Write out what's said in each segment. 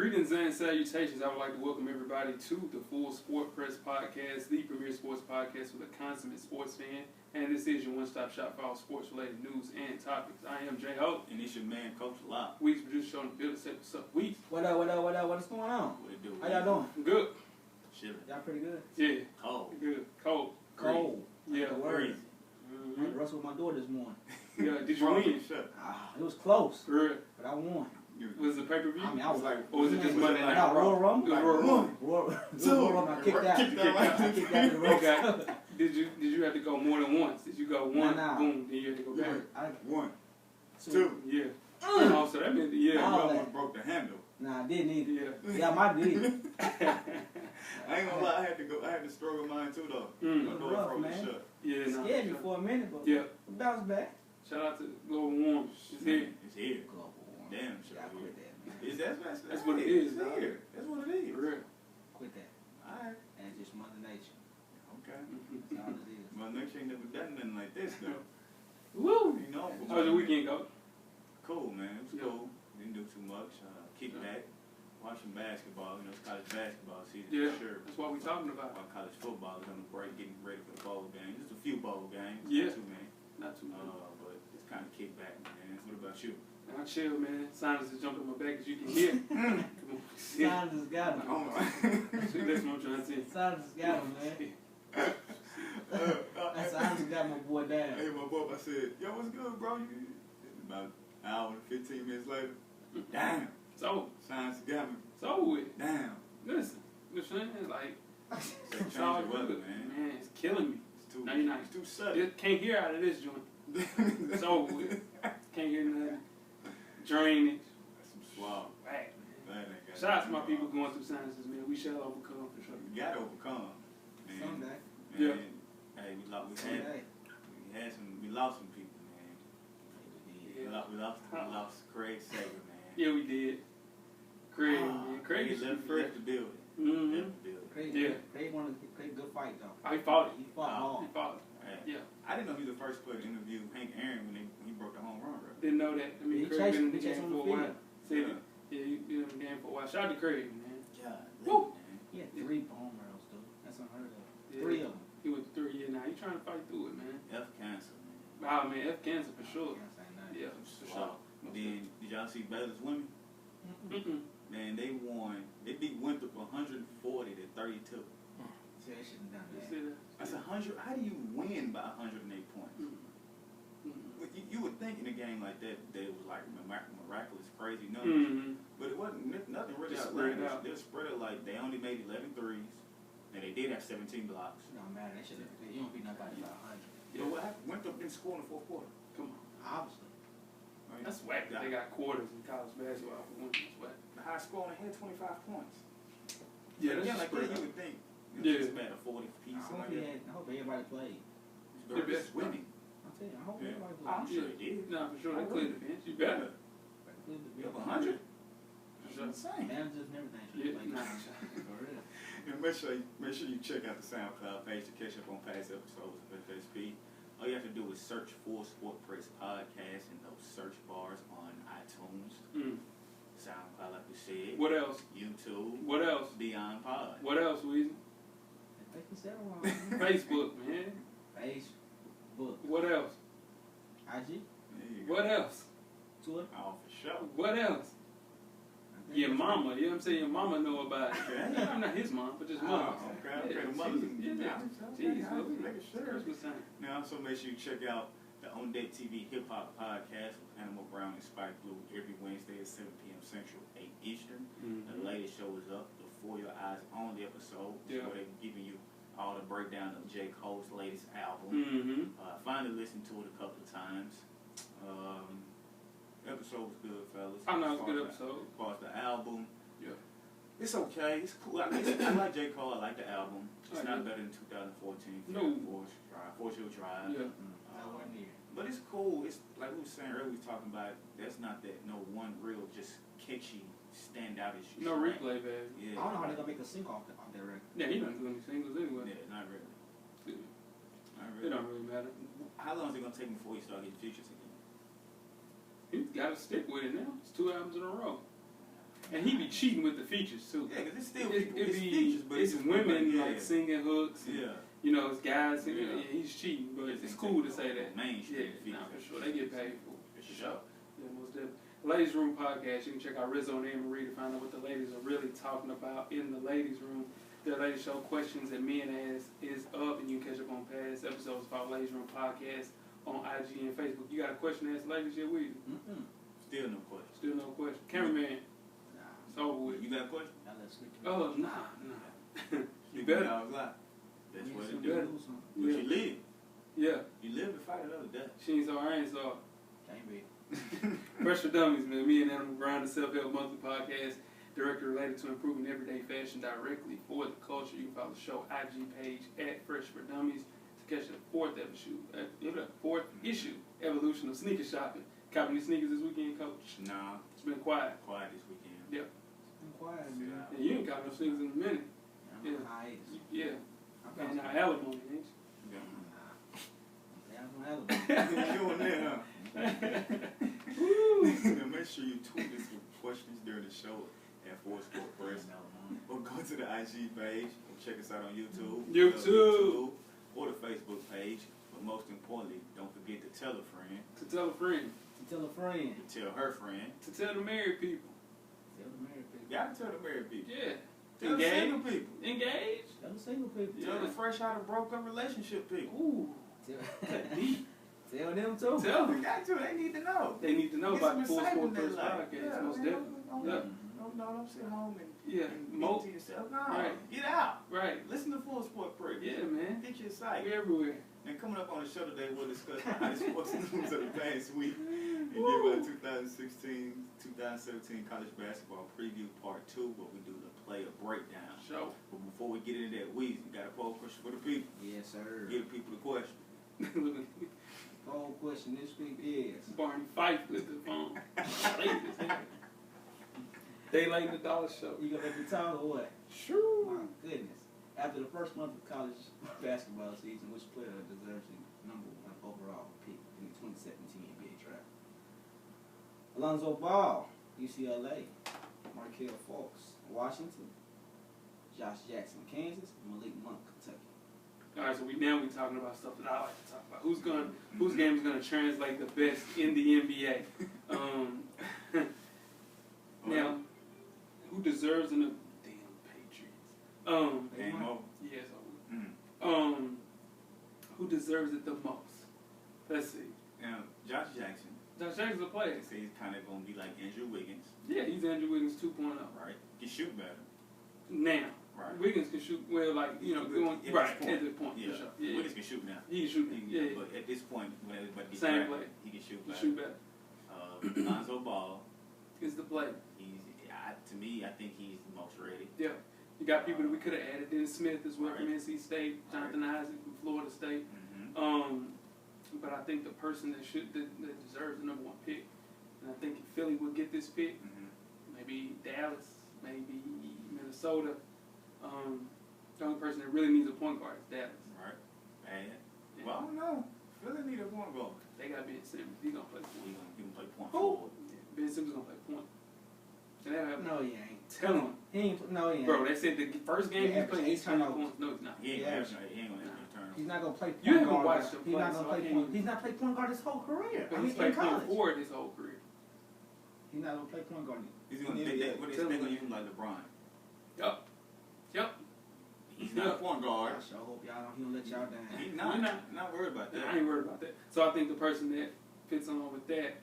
Greetings and salutations. I would like to welcome everybody to the Full Sport Press Podcast, the premier sports podcast for the consummate sports fan. And this is your one-stop shop for all sports-related news and topics. I am Jay Hope. And it's your man, Coach Locke. Weeks producer showing the building. Say what's up, Weeks. What up? What's going on? What it do? How y'all doing? Good. Chilling. Y'all pretty good? Yeah. Cold. Good. Cold. Cold. Yeah. Crazy. I had to wrestle with my door this morning. Yeah. Did you win? It was close, Good. but I won. Was it pay-per-view? I mean, I was like, Or was it just Monday night? No, Royal Rumble. It was Royal Rumble. Royal Rumble. I kicked out. I kicked out the ropes. Okay. Did you have to go more than once? Did you go one, Nah. boom, then you had to go back? One. Two. Two. Yeah. Oh, so that meant yeah. All One that. broke the handle. Nah, I didn't either. Yeah. Yeah, my did. I ain't gonna lie, I had to struggle mine too though. Mm. My door Rough, froze man. shut. Yeah, no. Scared me for a minute, but Yeah. we bounced back. Shout out to Global Warm. It's here. It's here. Global warming. Damn, sure. Yeah, I quit that, man. That's what it is, It's dog. here. That's what it is. For real. Quit that. Alright. And it's just Mother Nature. Okay. That's all it is. My next ain't never done nothing like this though. Woo! You know. How was your weekend go? Cool, man. It was Yeah. cool. Didn't do too much. Kick back. Watching basketball. You know, it's college basketball season Yeah. for sure. That's what we talking about. While college football is on the break, getting ready for the bowl games. Just a few bowl games. Yeah. Not too many. Not too much. But it's kind of kick back, man. What about you? I chill, man. Sinus is jumping on my back as you can hear. Come on. Sinus has got him. Oh my. That's what I'm trying to say. Sinus has got him, man. That's Sinus got my boy down. Hey, my boy, I said, yo, what's good, bro? About an hour and 15 minutes later, damn. So Science got me. with. Damn. Listen, you know what I'm saying? Like, So it's all change the weather, good. man. Man, it's killing me. It's too, 99. it's too sudden. Just can't hear out of this joint. It's over with. Can't hear nothing. Drainage. That's some swab. Right, man. That ain't got Shout out to my nothing people wrong. going through sinuses, man. We shall overcome for sure. You gotta overcome, man. Someday. Man, Yeah. Hey, we Someday. lost some people, man. Yeah. We lost Craig Sager, man. Yeah, we did. Craig, man. Craig is left the building. Mm-hmm. Left the building. Craig, Yeah. Craig wanted to play a good fight, though. He fought it. He fought hard. He fought it. Right. Yeah. I didn't know he was the first player to interview Hank Aaron when he broke the home run record. Didn't know that. I mean, He Craig chased- been in he the chased game on for a the while. Said Yeah. it. Yeah, he been in the game for a while. Shout out to Craig, man. God, Woo. man. He had 3 home runs, dude. That's unheard of. Yeah. 3 of them. He went 3 years now. He trying to fight through it, man. F cancer, man. Wow, man. F cancer for sure. Can't say nothing. Yeah, for sure. Wow. Then did y'all see Baylor's women? Mm-mm. Man, they won. They beat Winthrop 140 to 32. See, they shouldn't have You done see that. that? That's 100. How do you win by 108 points? Mm-mm. You would think in a game like that, they was like miraculous, crazy numbers. Mm-hmm. But it wasn't nothing really Just spread outlandish. out. They were spread it like they only made 11 threes, and they did have 17 blocks. It don't matter. They should have. You don't beat nobody by 100. But what happened? Winthrop didn't score in the fourth quarter. Come on. Obviously. Right? That's whack that they got quarters in college basketball for one. That's whack. The high score only had 25 points. Yeah, that's Again, like spread that, you out. would think. Yeah. It's about a 40 piece. I hope everybody played. It's best winning. I'm telling you, I hope Yeah. everybody played. I'm sure it did. Nah, for sure. They cleared the bench. You better. You have 100? For That's sure. insane. Managers and everything should Yeah, play. nah. For real. And make sure you check out the SoundCloud page to catch up on past episodes of FSP. All you have to do is search for Sport Press Podcast in those search bars on iTunes, Mm. SoundCloud, like we said, What else? YouTube, What else? Beyond Pod. What else, Weezy? I think you said it wrong. Facebook, man. Facebook. What else? IG. There you go. What else? Twitter. Oh, for sure. What else? I think Your that's mama. You know what I'm saying? Your mama know about it. Okay. I'm not his mom, but just Oh, mama. okay. Yeah, The mothers. yeah. Jeez, Jeez, making sure. Christmas time. Now, also make sure you check out the On Deck TV Hip Hop Podcast with Animal Brown and Spike Blue every Wednesday at 7 p.m. Central, 8 Eastern. The latest show is up, the For Your Eyes Only episode, Yeah. where they're giving you all the breakdown of J. Cole's latest album. Mm-hmm. Finally listened to it a couple of times. Episode was good, fellas. I know it's a As far good as episode. As far as the album, Yeah. it's okay. It's cool. I like J. Cole. I like the album. It's I not do. better than 2014. No. Force Hill Drive. Yeah. Nowhere near. But it's cool. It's like we were saying earlier. We were talking about. There's not that no one real just catchy standout issue. No replay, baby. Yeah. I don't know how they're gonna make a single off that record. Yeah, he doesn't do any singles anyway. Yeah, not really. Yeah. Not It really. don't really matter. How long is it gonna take before he start getting features again? He's got to stick with it now. It's 2 albums in a row. And he be cheating with the features too. Yeah, because it's still It's features, but it's women like, like singing hooks. And, yeah. You know, it's guys singing. Yeah. Yeah, he's cheating, but Just it's ain't cool to taking say no that. mainstream Yeah, features. nah, for sure. They get paid for sure. Yeah, most definitely. Ladies Room Podcast. You can check out Rizzo and Anne Marie to find out what the ladies are really talking about in the ladies' room. Their ladies show questions that men ask is up, and you can catch up on past episodes about Ladies Room Podcast on IG and Facebook. You got a question to ask the ladies yet, Weezy? Still no question. Still no question. Cameraman, Nah, it's over with. You got a question? I let sleep. Oh, nah. You better. That's what You it do. better. But Yeah. you live. Yeah. You live to fight another day. She ain't so I ain't so. Can't be. Fresh for Dummies, man. Me and Animal Grind, the Self-Help Monthly Podcast, directly related to improving everyday fashion directly for the culture. You can follow the show IG page at Fresh for Dummies to catch the fourth issue, Evolution of Sneaker Shopping. Copping your sneakers this weekend, Coach? Nah, It's been quiet. quiet this weekend. Yep. I'm quiet, Sit man. out. And you ain't got no sneakers in a minute. I'm Yeah. on hiatus. Yeah. I'm And now alimony, ain't Yeah. Yeah, I'm on hiatus. You doing that, huh? you? Now make sure you tweet us with questions during the show at Full Sport Press. Or go to the IG page or check us out on YouTube. Or the Facebook page. But most importantly, don't forget to tell a friend. To tell a friend. To tell a friend. To tell her friend. To tell the married people. Tell the married people. You gotta tell the married people. Yeah. Tell the single people. Engaged. Tell the single people. Tell the fresh out of broke up relationship people. Ooh. Tell, Deep. tell them too. Tell You them. got to. They need to know. They need to know Get about some the Full Sport excitement in Press their life. Podcast, most definitely. Yeah. Don't sit home and Yeah. Mo to yourself. No, Right. get out. Right. Listen to Full Sport Press. Yeah, man. Get your sight. We everywhere. And coming up on the show today, we'll discuss the hottest sports news of the past week and give our 2016-2017 college basketball preview part 2, where we do the player breakdown. Show. But before we get into that, Weezy, you got a poll question for the people. Yes, sir. Give the people the question. Poll question this week is: Barney Fife with the phone. Daylight in the Dollar Show. you gonna let me talk or what? Sure. My goodness. After the first month of college basketball season, which player deserves the number 1 overall pick in the 2017 NBA draft? Alonzo Ball, UCLA. Markelle Fultz, Washington. Josh Jackson, Kansas. Malik Monk, Kentucky. All right, so we talking about stuff that I like to talk about. Whose game is gonna translate the best in the NBA? Now, who deserves in the damn Patriots? Game over. Yes. Mm. Who deserves it the most? Let's see. Now, Josh Jackson, Josh Jackson's a player. they say he's kind of going to be like Andrew Wiggins, Yeah, he's Andrew Wiggins 2.0. right? He can shoot better. Now, Right. Wiggins can shoot well, like, you know, going At right this at this point, Yeah. for sure. Yeah, Wiggins can shoot now. he can shoot. Yeah, But at this point, when everybody gets Same drafted, play. he can shoot he better. shoot better. Lonzo Ball, Is the play. to me, I think he's the most ready. Yeah. You got people that we could have added. Dennis Smith as well from Right. NC State. Jonathan Isaac from Florida State. Mm-hmm. But I think the person that deserves the number 1 pick, and I think if Philly would get this pick, maybe Dallas, maybe Minnesota. The only person that really needs a point guard is Dallas. Right. Bad. Yeah. Well, I don't know. Philly need a point guard. They got Ben Simmons. He's gonna play He point. can play point Who? forward. Yeah, Ben Simmons gonna play point. And they have No, he ain't. tell him, He ain't. No, he ain't. bro. They said the first game Yeah, he's playing, he's he's turning turnover. points. No, he's not. He ain't Yeah. gonna have he ain't gonna have any turn. He's not gonna play point You haven't guard. watched him He's play, not so gonna I play can't point. even- He's not played point guard his whole career. But I he's mean, in played point college. forward his whole career. He's not gonna play point guard. He's gonna Yeah, they yeah. gonna use him like LeBron. Yep. He's not a point guard. I sure hope y'all don't. He don't let y'all down. He's You're not worried about that. I ain't worried about that. So I think the person that fits on with that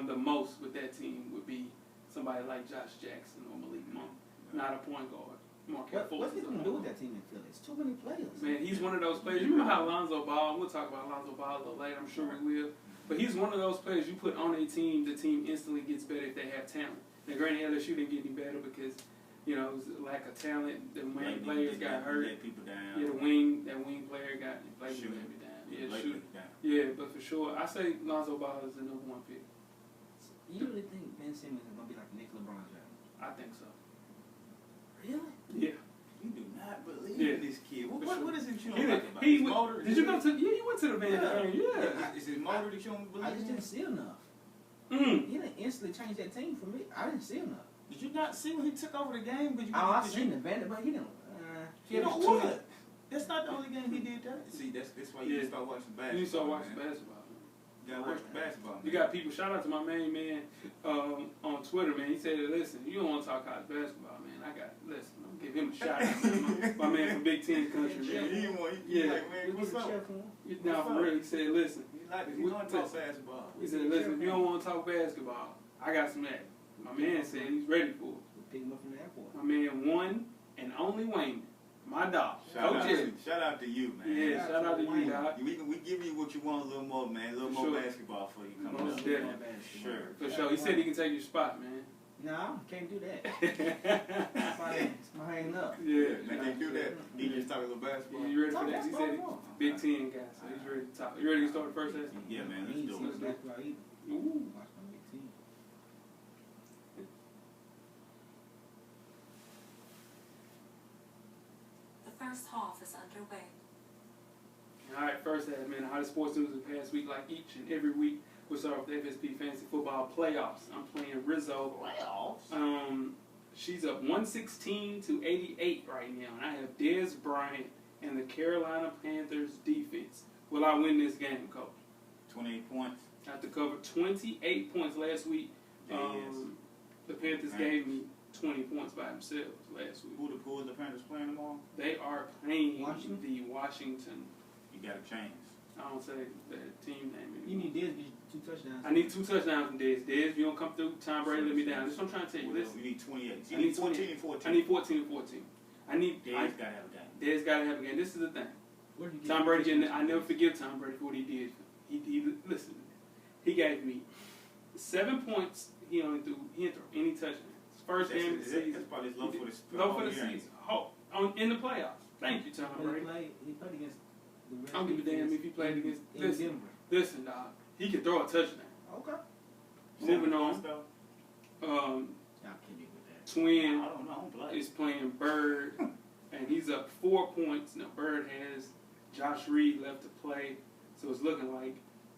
the most with that team would be somebody like Josh Jackson or Malik Monk, not a point guard. Markelle Fultz What's he is a gonna point do with guard. that team in Philly? It's too many players. Man, he's one of those players. You remember how Lonzo Ball? We'll talk about Lonzo Ball a little later. I'm sure we will. But he's one of those players you put on a team, the team instantly gets better if they have talent. Now, granted, LSU didn't get any better because, you know, it was a lack of talent. The main players got hurt. Let people down. Yeah, that wing player got played Shoot. every down. Yeah, Let shoot. people down. Yeah, but for sure, I say Lonzo Ball is the number 1 pick. You really think Ben Simmons is gonna be like Nick LeBron James? I think so. Really? Yeah. You do not believe Yeah. in this kid. For What sure. is it you He don't like did, about he his went, motor? did you go to? Yeah, you went to the band. Yeah. Is his motor that you don't believe I just in? didn't see enough. He didn't instantly change that team for me. I didn't see him though. Did you not see when he took over the game? I seen the Vandy, but he didn't. You know what? That's not the only game he did that. See, that's why you start watching basketball. You start watching basketball. You gotta watch the basketball. Man. You got people. Shout out to my main man on Twitter, man. He said, "Listen, you don't want to talk college basketball, man. Listen. I'm gonna give him a shout out, man. My man from Big Ten Country, man. Like, man, what's up? Now for real, he said, listen. You want to talk basketball? He said, listen. If you don't want to talk basketball, I got some that. My man said he's ready for it. Pick him up from the airport. My man, one and only Wayman. My dog. Shout out to you, man. Yeah, shout out to you, dog. We give you what you want a little more, man. A little more basketball for you coming Most up. definitely. Sure. For sure. He said he can take your spot, man. No, can't do that. My hanging up. Yeah. They can't do that. He just talk a little basketball. You ready for that? He said Big Ten guy, so he's ready to talk. You ready to start the first half? Yeah, man. Let's do it. Ooh. The first half is underway. All right, first half, man. The hottest sports news of the past week, like each and every week. We'll start with the FSP Fantasy Football Playoffs. I'm playing Rizzo. Playoffs? She's up 116-88 right now, and I have Dez Bryant and the Carolina Panthers defense. Will I win this game, Coach? 28 points. After cover 28 points last week. The Panthers gave me 20 points by themselves last week. Who are the Panthers playing tomorrow? They are playing Washington? the Washington. You got to change. I don't say the team name anymore. You need Dez to get 2 touchdowns. I need 2 touchdowns from Dez. Dez, if you don't come through, Tom Brady let me down. That's what I'm trying to tell you. Listen. You need 28. I need 14 and 14. I need 14 and 14. I need Dez got to have a game. Dez got to have a game. This is the thing. Where did you Tom Brady getting. I never forgive Tom Brady for what he did. He listen. He gave me 7 points. He didn't throw any touchdowns. First game of the season. That's probably low for the low for the season. In the playoffs. Thank you, Tom Brady. He played against the I don't give a damn if he played against. Denver. Listen, dog. He can throw a touchdown. Okay. Moving on. Y'all kidding with that. Twin I don't know. is playing Bird, and he's up 4 points. Now Bird has Josh Reed left to play, so it's looking like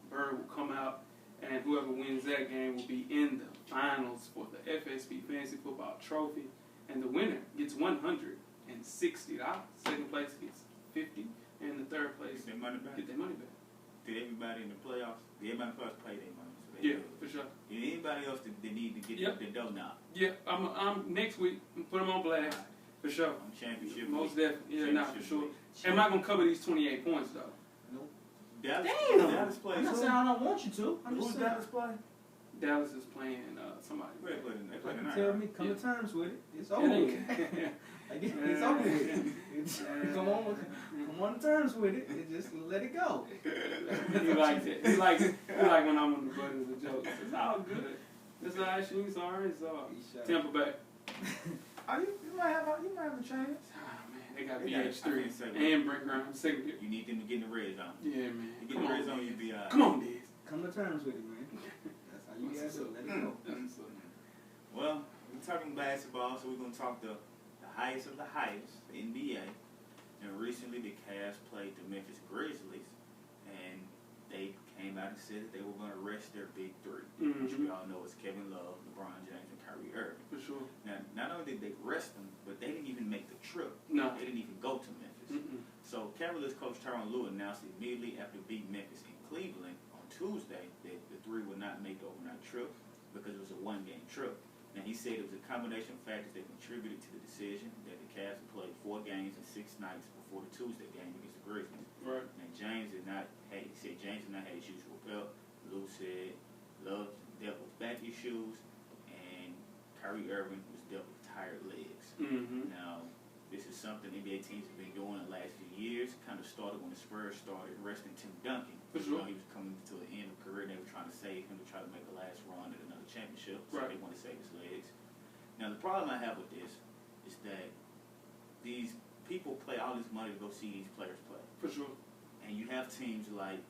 Bird will come out, and whoever wins that game will be in the finals for the FSP Fantasy Football Trophy, and the winner gets $160. Second place gets $50, and the third place Get their money back. get their money back. Did everybody in the playoffs? Did everybody in the playoffs pay their money? So Yeah, for sure. Did anybody else that need to get their dough now? Yeah, I'm next week. I'm put them on blast for sure. On championship Most week. definitely. Yeah, nah, for sure. week. I'm not gonna cover these 28 points though. Nope. Dallas, Damn. Dallas plays. I'm not saying I don't want you to. I'm just Who's saying. Dallas playing? Dallas is playing somebody. Where they playing? They playing tonight. Tell me, come to terms with it. It's over Yeah, with. It's over with. Come on to terms with it. And just let it go. He likes it. He like when I'm on the butt of the joke. It's all good. It's all right. She's sorry. It's all Tampa Bay. You might have a chance. Ah man, they got They got- I BH3 can't say what- and Brent Grimes second year. You need them to get in the red zone. Yeah, man. You get Come in the on, red zone, Dez. you'll be alright. Come on, Dez. Come to terms with it, man. That's how you guys do it. Let it go. That's what's up. Well, we're talking basketball, so we're going to talk the highest of the highest, the NBA. And recently the Cavs played the Memphis Grizzlies, and they came out and said that they were going to rest their big three, which we all know is Kevin Love, LeBron James, and Kyrie Irving. For sure. Now, not only did they rest them, but they didn't even make the trip. No. They didn't even go to Memphis. So Cavaliers coach Tyronn Lue announced immediately after beating Memphis in Cleveland on Tuesday that the three would not make the overnight trip because it was a one-game trip. Now, he said it was a combination of factors that contributed to the decision that the Cavs had played 4 games in 6 nights before the Tuesday game against the Grizzlies. Right. And James did not have his usual belt. Lou said Love dealt with back issues, and Kyrie Irving was dealt with tired legs. Now, this is something NBA teams have been doing the last few years. Kind of started when the Spurs started resting Tim Duncan. For sure. You know, he was coming to the end of career, and they were trying to save him to try to make a last run at another championship. So Right. they want to save his legs. Now, the problem I have with this is that these people pay all this money to go see these players play. For sure. And you have teams like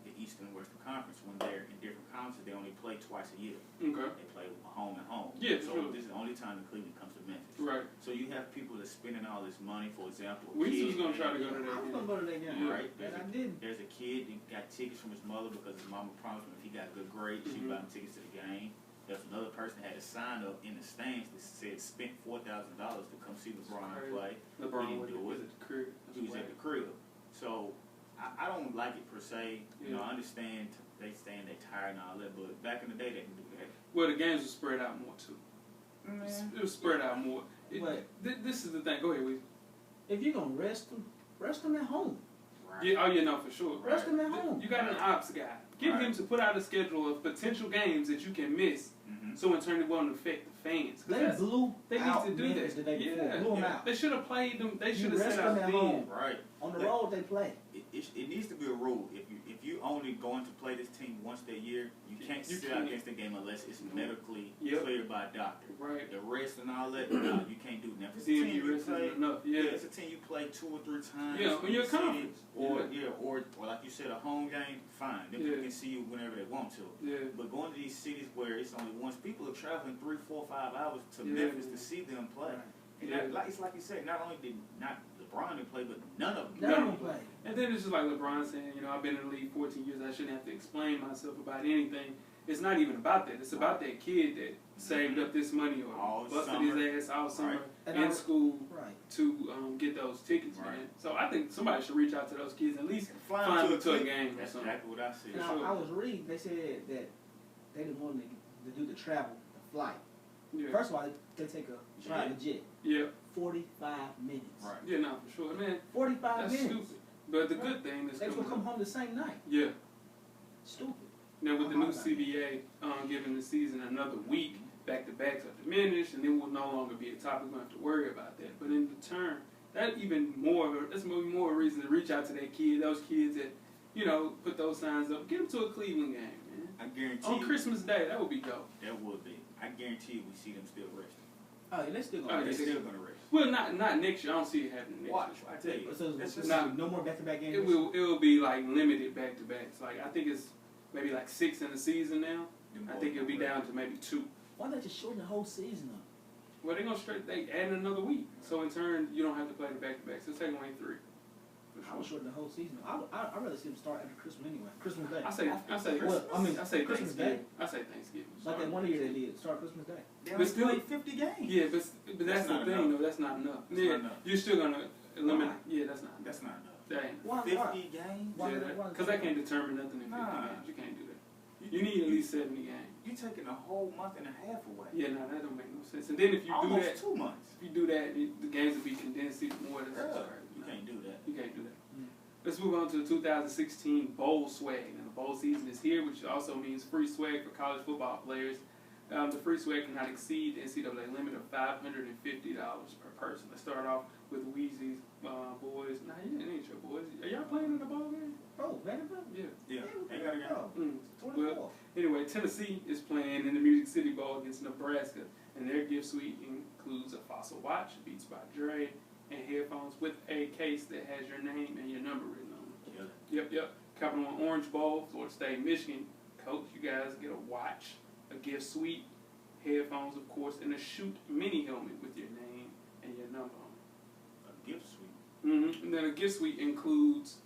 the Eastern and Western Conference, when they're in different conferences, they only play twice a year. Okay. They play home and home. Yeah, So sure. this is the only time that Cleveland comes to Memphis. Right. So you have people that's spending all this money. For example, a We was kid, gonna try to go to I was that gonna game. go to that game, Yeah. right? and I didn't. There's a kid that got tickets from his mother because his mama promised him if he got good grades, she'd buy him tickets to the game. There's another person that had a sign up in the stands that said spent $4,000 to come see LeBron play. LeBron He was didn't do it. at the crib. He was at the crib. So I don't like it per se. You know, I understand they saying they tired and all that, but back in the day they can do that. Well, the games were spread out more too. It was spread out more. This is the thing. Go ahead, Weezy. If you're gonna rest them at home. Right. Yeah, oh yeah, no, for sure. Rest them at home. You got an ops guy. Give him to put out a schedule of potential games that you can miss, so in turn it won't affect the fans. They blew They need out to do Memphis that. the day before. Yeah, Blew them out. They should have played them. They You should have rest set out them at then. home. Right. On the road they play. It needs to be a rule. If you only going to play this team once a year, you can't sit out against the game unless it's medically cleared by a doctor. Right. The rest and all that, no, you can't do that. It's a DNP team you rest play. isn't enough. Yeah. It's a team you play 2 or 3 times. Yeah, when you're a conference. Or or like you said, a home game, fine. Then people can see you whenever they want to. Yeah. But going to these cities where it's only once, people are traveling 3, 4, 5 hours to Memphis to see them play. And it's like you said, not only did not LeBron didn't play, but none of them. None of them play. And then it's just like LeBron saying, you know, I've been in the league 14 years. I shouldn't have to explain myself about anything. It's not even about that. It's about that kid that saved up this money or All busted summer. his ass all summer And in school Right. to get those tickets, man. So I think somebody should reach out to those kids and at least Fly find them them to a game or That's something. exactly what I said. And I was reading, they said that they didn't want to do the travel, the flight. Yeah. First of all, they take a private jet. Yeah. 45 minutes. Right. Yeah, no, for sure. Man, 45 that's minutes. stupid. But the good thing is They was gonna come home the same night. Yeah. Stupid. Now with the new CBA giving the season another week, back-to-backs are diminished, and it will no longer be a topic. We don't have to worry about that. But in return, that's more reason to reach out to that kid, those kids that, you know, put those signs up. Get them to a Cleveland game, man. I guarantee On you, Christmas Day, that would be dope. that would be. I guarantee you we see them still resting. Oh, yeah, they still Oh, gonna yeah, They're rest. still going to rest. Well, not next year. I don't see it happening next Watch, year. I tell you. So That's it's just no more back-to-back games. It will be like limited back-to-backs. Like I think it's maybe like 6 in the season now. I think it'll be down to maybe 2. Why not just shorten the whole season up? Well, they're gonna they add another week, so in turn you don't have to play the back-to-backs. They'll take away 3. I would shorten the whole season. I'd rather see them start after Christmas anyway. Christmas Day. I say Well, I mean, I say Christmas Thanksgiving. Day. I say Thanksgiving. Like that one year they did. Start Christmas Day. They But only still- played 50 games. Yeah, but that's the not thing enough. though. That's not enough. That's Yeah, not enough. you're still gonna eliminate. Why? Yeah, that's not enough. That's not enough. That ain't. Why? 50 games? Why? Yeah, because I can't determine nothing in 50 Nah. games. You can't do that. You need at least 70 games. You're taking a whole month and a half away. Yeah, no, that don't make no sense. And then if you Almost do that, 2 months. if you do that, the games will be condensed even more. That's Yeah, hard. you can't do that. You can't do that. Let's move on to the 2016 Bowl Swag. And the bowl season is here, which also means free swag for college football players. The free swag cannot exceed the NCAA limit of $550 per person. Let's start off with Weezy's boys. Nah, it ain't your boys. Are y'all playing in the ball game? Oh, Vanderbilt? Yeah. Yeah, they got to go. Mm. 24. Well, anyway, Tennessee is playing in the Music City Bowl against Nebraska, and their gift suite includes a Fossil watch, Beats by Dre, and headphones with a case that has your name and your number written on it. Yep. Capital One Orange Bowl, Florida State, Michigan. Coach, you guys get a watch, a gift suite, headphones, of course, and a Shoot mini helmet with your name and your number on it. A gift suite. Mm-hmm. And then a gift suite includes,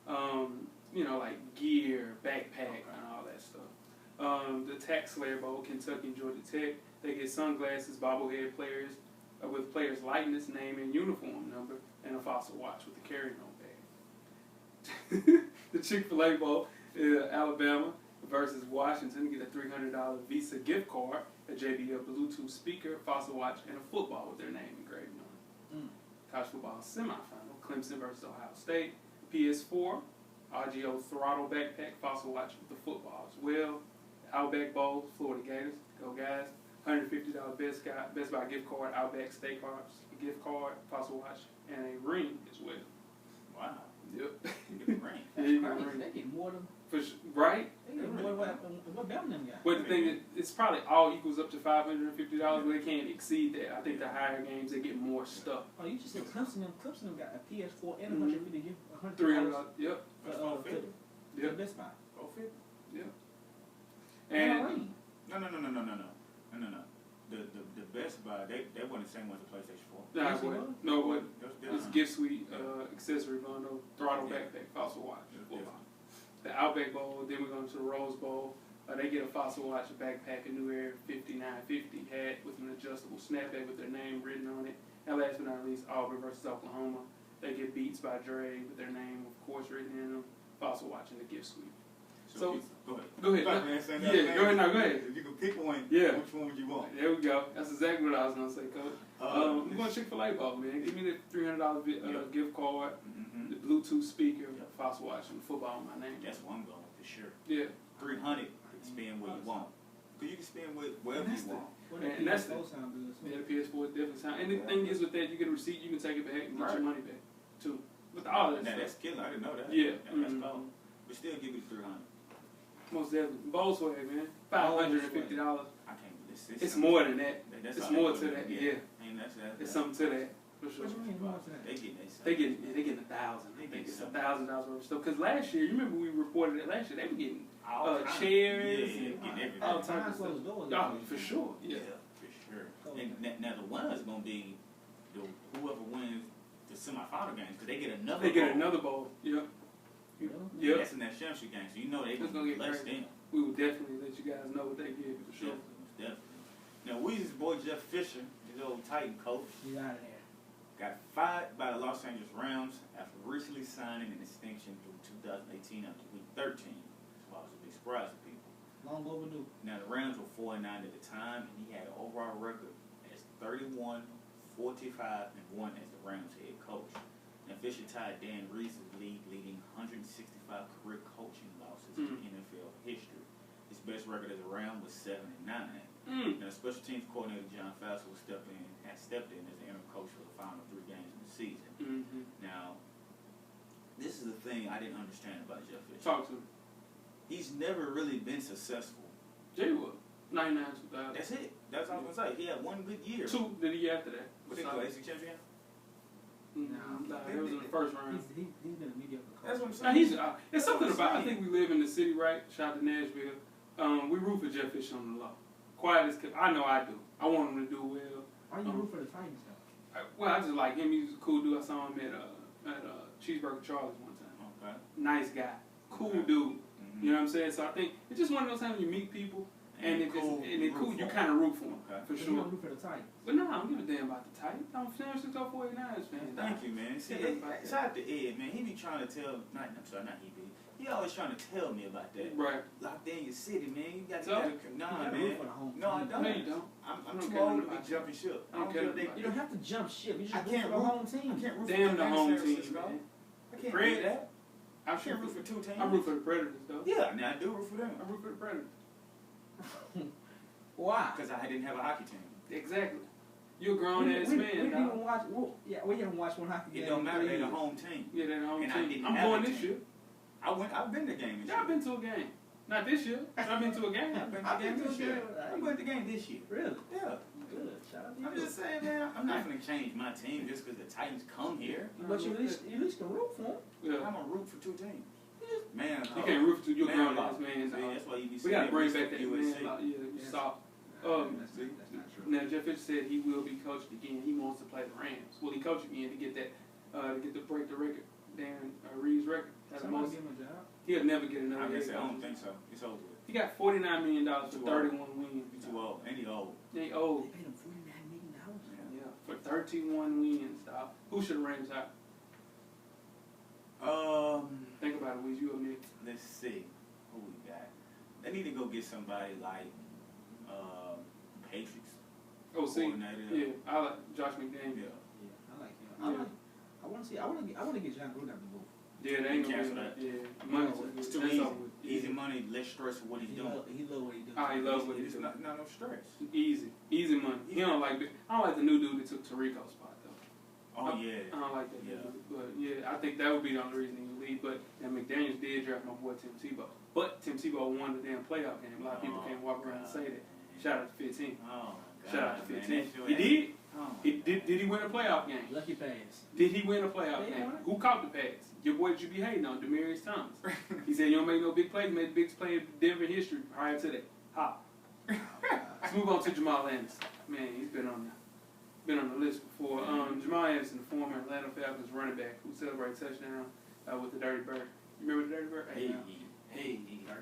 like gear, backpack, and all that stuff. The Tax Slayer Bowl, Kentucky and Georgia Tech, they get sunglasses, bobblehead players with players' likeness, name, and uniform number, and a Fossil watch with the carry-on bag. The Chick-fil-A Bowl, Alabama versus Washington, get a $300 Visa gift card, a JBL Bluetooth speaker, Fossil watch, and a football with their name engraved on it. College football semifinal, Clemson versus Ohio State, PS4, RGO throttle backpack, Fossil watch with the football as well. The Outback Bowl, Florida Gators, go guys. $150 Best Buy gift card, Outback Steakhouse gift card, Fossil watch, and a ring as well. Wow. Yep. You get a ring. Yeah, That's you get a crazy. ring. They get more than Right? they get more than what Bellingham got. But the thing is, it's probably all equals up to $550, but they can't exceed that. I think the higher games, they get more stuff. Oh, you just said Clemson got a PS4 and $150 gift, $300, yep. That's to 450. Yep. Best Buy. 450. Yep. And a And ring. No. The Best Buy, they weren't the same ones as PlayStation 4. Nah, Yes, it boy. was. No, but Those it's gift suite, accessory bundle, throttle backpack, fossil watch. The Outback Bowl, then we're going to the Rose Bowl. They get a fossil watch, a backpack, a New Era 5950 hat with an adjustable snapback with their name written on it. And last but not least, Auburn versus Oklahoma. They get Beats by Dre with their name, of course, written in them. Fossil watch in the gift suite. So go ahead. Like, man, saying that, Yeah, man, go ahead now, go ahead. If you could pick one, Yeah. which one would you want? There we go. That's exactly what I was going to say, Coach. We're going Chick-fil-A ball, man. Give me the $300 gift card, the Bluetooth speaker, fossil watch, and football in my name. That's one going for sure. Yeah. 300, spend what you want. Because you can spend wherever you want. And that's the, sound good. yeah, the PS4 definitely sound. And the thing is with that, you get a receipt, you can take it back and get your money back, too. With all that Now, stuff. that's killer. I didn't know that. Yeah. That's cool. But still give you 300. Most definitely. Bowl swag, man. $550. I can't believe It's more than that. That's It's how more they to do that. it. Yeah. And that's It's something to that. For sure. What you mean, what's that? They getting They getting $1,000. I think it's $1,000 worth of stuff. Because last year, you remember we reported it last year, they were getting chairs and getting all everything. types of stuff. Oh, for sure. Yeah. For sure. And now the winner's gonna be whoever wins the semifinal games because they get another. They get bowl. another bowl. Yep. Yeah, Yep. that's in that championship game, so you know they It's gonna get bless crazy. them. We will definitely let you guys know what they get for sure. Definitely. Now Weezy's boy Jeff Fisher, his old Titan coach, He's out of there. got fired by the Los Angeles Rams after recently signing an extension through 2018 up to week 13. So I was a big surprise to people. Long overdue. Now the Rams were 4-9 at the time, and he had an overall record as 31, 45, and 1 as the Rams head coach. Now Fisher tied Dan Reese's leading 165 career coaching losses in NFL history. His best record as a Ram was 7-9. Now special teams coordinator John Fassel stepped in as the interim coach for the final 3 games of the season. Now, this is the thing I didn't understand about Jeff Fisher. Talk to him. He's never really been successful. Jay was 99, 2000. That's it. That's all I was gonna say. He had one good year. 2 the year after that. What they go, AFC champion? It was in the first round. He's been a mediocre coach. That's what I'm Now, saying. it's something about, I think we live in the city, right? Shout out to Nashville. We root for Jeff Fisher on the law. Quiet as kept. I know I do. I want him to do well. Why you root for the Titans though? Well, I just like him. He's a cool dude. I saw him at Cheeseburger Charlie's one time. Okay. Nice guy. Cool dude. You know what I'm saying? So I think it's just one of those times you meet people and it's cool. You kind of root for them for You sure. don't root for the Titans. But no, I don't give a damn about the Titans. I'm finish 49ers fan. Thank you, man. See, shout out to Ed, man. He be trying to tell, not he be. He always trying to tell me about that. Right. Locked in your city, man. You got So? nah, You gotta man. root for the home No, I team. don't. No, you don't. I'm don't too care old to about be jumping ship. I don't care about You don't have to jump ship. You just I root can't for the root. home team. I can't root Damn for the home San team, Francisco. man. I can't Fred, root that. I I can't root for 2 teams. I root for the Predators, though. Yeah, now I do root for them. I root for the Predators. Why? Because I didn't have a hockey team. Exactly. You're a grown-ass we man, didn't dog. even watch. We haven't watched one hockey game. It don't in matter. 3 They're the years. home team. Yeah, they're the home And I team. didn't I'm have going a this team. year. I've been to game this Yeah, year. I've been to a game. Not this year. I've been to a game. I've been to the game. I'm going to the game this year. Really? Yeah. Good. Shout out to you. I'm just saying, man. I'm not going to change my team just because the Titans come here. But you at least can root for them. Yeah. I'm going to root for 2 teams. Man, You can't root for you're a man, grown-ass man, see, dog. that's why you be We gotta saying bring this back that USC. man. Yeah, you Yes. saw. That's not true. Now Jeff Fisher said he will be coached again. He wants to play the Rams. Will he coach again to get that to break the record, Dan Reeves' record? That's the Somebody most. give him a job. He'll never get another. I guess head I don't coach. think so. It's over with. He got $49 million for Too 31 wins. He's too old. And he old. They old. They paid him $49 million. Yeah, for 31 wins, dog. Who should the Rams have? Think about it, Wiz. You up next. Let's see. Who we got? They need to go get somebody like Patriots. Oh, see. Coordinator. Yeah, I like Josh McDaniels. Yeah. Yeah, I like him. Yeah. I want to see. I want to get John Gruden out the booth. Yeah, they ain't gonna Cancel do that. Yeah, money. It's too That's easy. over with. Easy money, less stress for what he's doing. He love what he does. He loves what he It's does. not no stress. Easy money. He don't like. I don't like the new dude that took Tarico's spot though. Oh I yeah. don't like that. Yeah. Dude. But yeah, I think that would be the only reason he would leave. But now McDaniels did draft my boy Tim Tebow. But Tim Tebow won the damn playoff game. A lot of people can't walk around and say that. Shout out to 15. Oh my God. Shout out to man. 15. That's your He ass. did. Oh, He did he win a playoff game? Lucky pass. Did he win a playoff Yeah, game? won it. Who caught the pass? Your boy that you be hating on, Demaryius Thomas. He said you don't make no big plays. He made the biggest play in Denver history prior to that. Hop. Let's move on to Jamal Anderson. man, he's been on the list before. Jamal Anderson, the former Atlanta Falcons running back who celebrated touchdown with the Dirty Bird. You remember the Dirty Bird? Hey.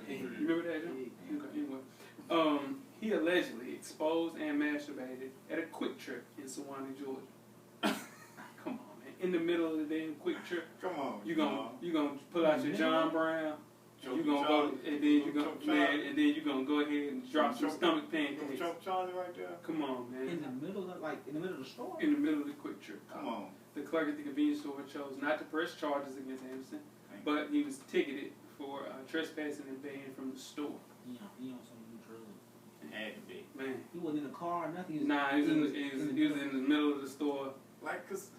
You remember that, John? Okay, anyway. He allegedly exposed and masturbated at a Quick Trip in Sewanee, Georgia. Come on, man. In the middle of the damn Quick Trip. Come on. You gonna pull out your John Brown. You gonna go, and then you gonna go ahead and drop some stomach pancakes. Charlie right there. Come on, man. In the middle of the store? In the middle of the Quick Trip. Come on. The clerk at the convenience store chose not to press charges against Anderson, but he was ticketed for trespassing and banned from the store. He on some new drugs. Had to be. Man. He wasn't in the car or nothing. He was in the middle of the store. Like, cause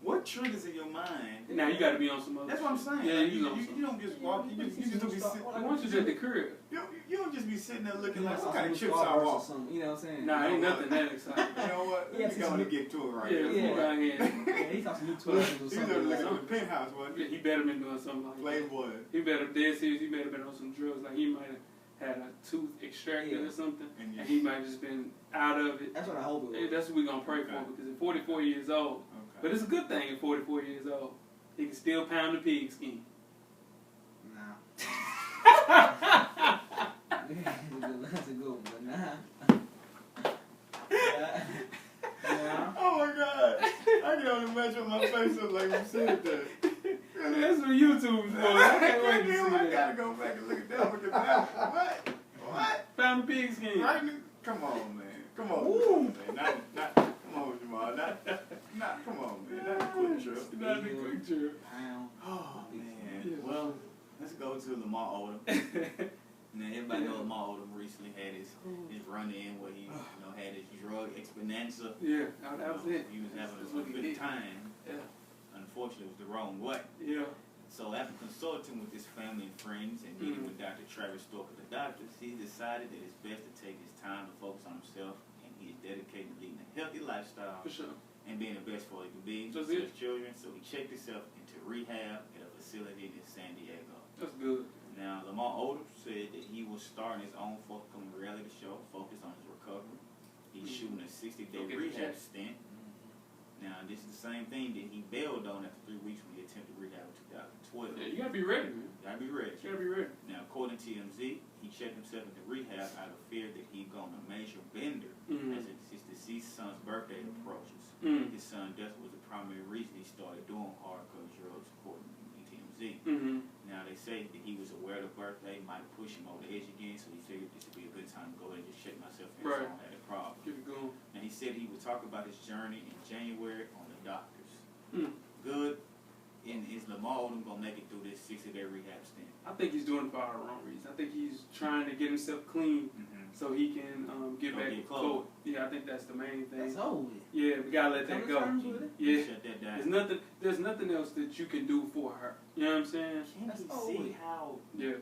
what triggers in your mind? Now you got to be on some other. That's what I'm saying. Yeah, like, you you don't just walk. You just don't be sitting. Why don't you just at the crib? You don't just be sitting there looking like Some what kind of chips I Starburst or walk. something, you know what I'm saying? Nah, ain't nothing that exciting. You know what? Yeah, Let me go and get to it right Yeah, here. come on here. Yeah, he got some new toys or He was something. looking at the penthouse, wasn't Yeah, he? he better been doing something like that. Playboy. He better dead serious. He better been on some drugs. Like he might have had a tooth extracted or something, and he might have just been out of it. That's what I hope it was. That's what we're gonna pray for because at 44 years old. But it's a good thing at 44 years old. He can still pound the pig skin. Nah. That's a good one, but nah. Yeah. Oh my God! I can only imagine what my face looked like when you said that. That's what YouTube's for. I can't wait to see I that. gotta go back and look at that because that. What? Pound the pig skin. Right? Come on, man. Come on, Woo. man. Not. Come on, Jamal. Not. Come on, man. Not a quick trip. Not a quick trip. Pound. Oh man. Yeah. Well, let's go to Lamar Odom. Now everybody knows Lamar Odom recently had his run-in where he had his drug exponenza. Yeah, that was it. He was having That's a what he good did. time. Yeah. Unfortunately, it was the wrong way. Yeah. So after consulting with his family and friends and meeting with Dr. Travis Stork at the doctors, he decided that it's best to take his time to focus on himself, and he is dedicated to leading a healthy lifestyle For sure. and being the best for he can be That's for it. his children. So he checked himself into rehab at a facility in San Diego. That's good. Now, Lamar Odom said that he was starting his own forthcoming reality show focused on his recovery. He's shooting a 60-day Okay, rehab check. stint. Now, this is the same thing that he bailed on after 3 weeks when he attempted rehab in 2012. Yeah, you gotta be ready, man. You gotta be ready. You gotta be ready. Now, according to TMZ, he checked himself into rehab out of fear that he'd gone a major bender as his deceased son's birthday approaches. His son's death was the primary reason he started doing hardcore drugs, according to TMZ. Now, they say that he was aware the birthday might push him over the edge again, so he figured this would be a good time to go ahead and just check myself in so I don't have a problem. Get it going. Now, he said he would talk about his journey in January on the doctors. Good. And is Lamar Odom going to make it through this 60-day rehab stint? I think he's doing it for all the wrong reasons. I think he's trying to get himself clean so he can get Go back get with close. Chloe. Yeah, I think that's the main thing. That's over with. Yeah, we gotta let that Come to go. terms with it. Yeah. Shut that down. There's nothing else that you can do for her. You know what I'm saying? Can't That's you over see with. how Yeah.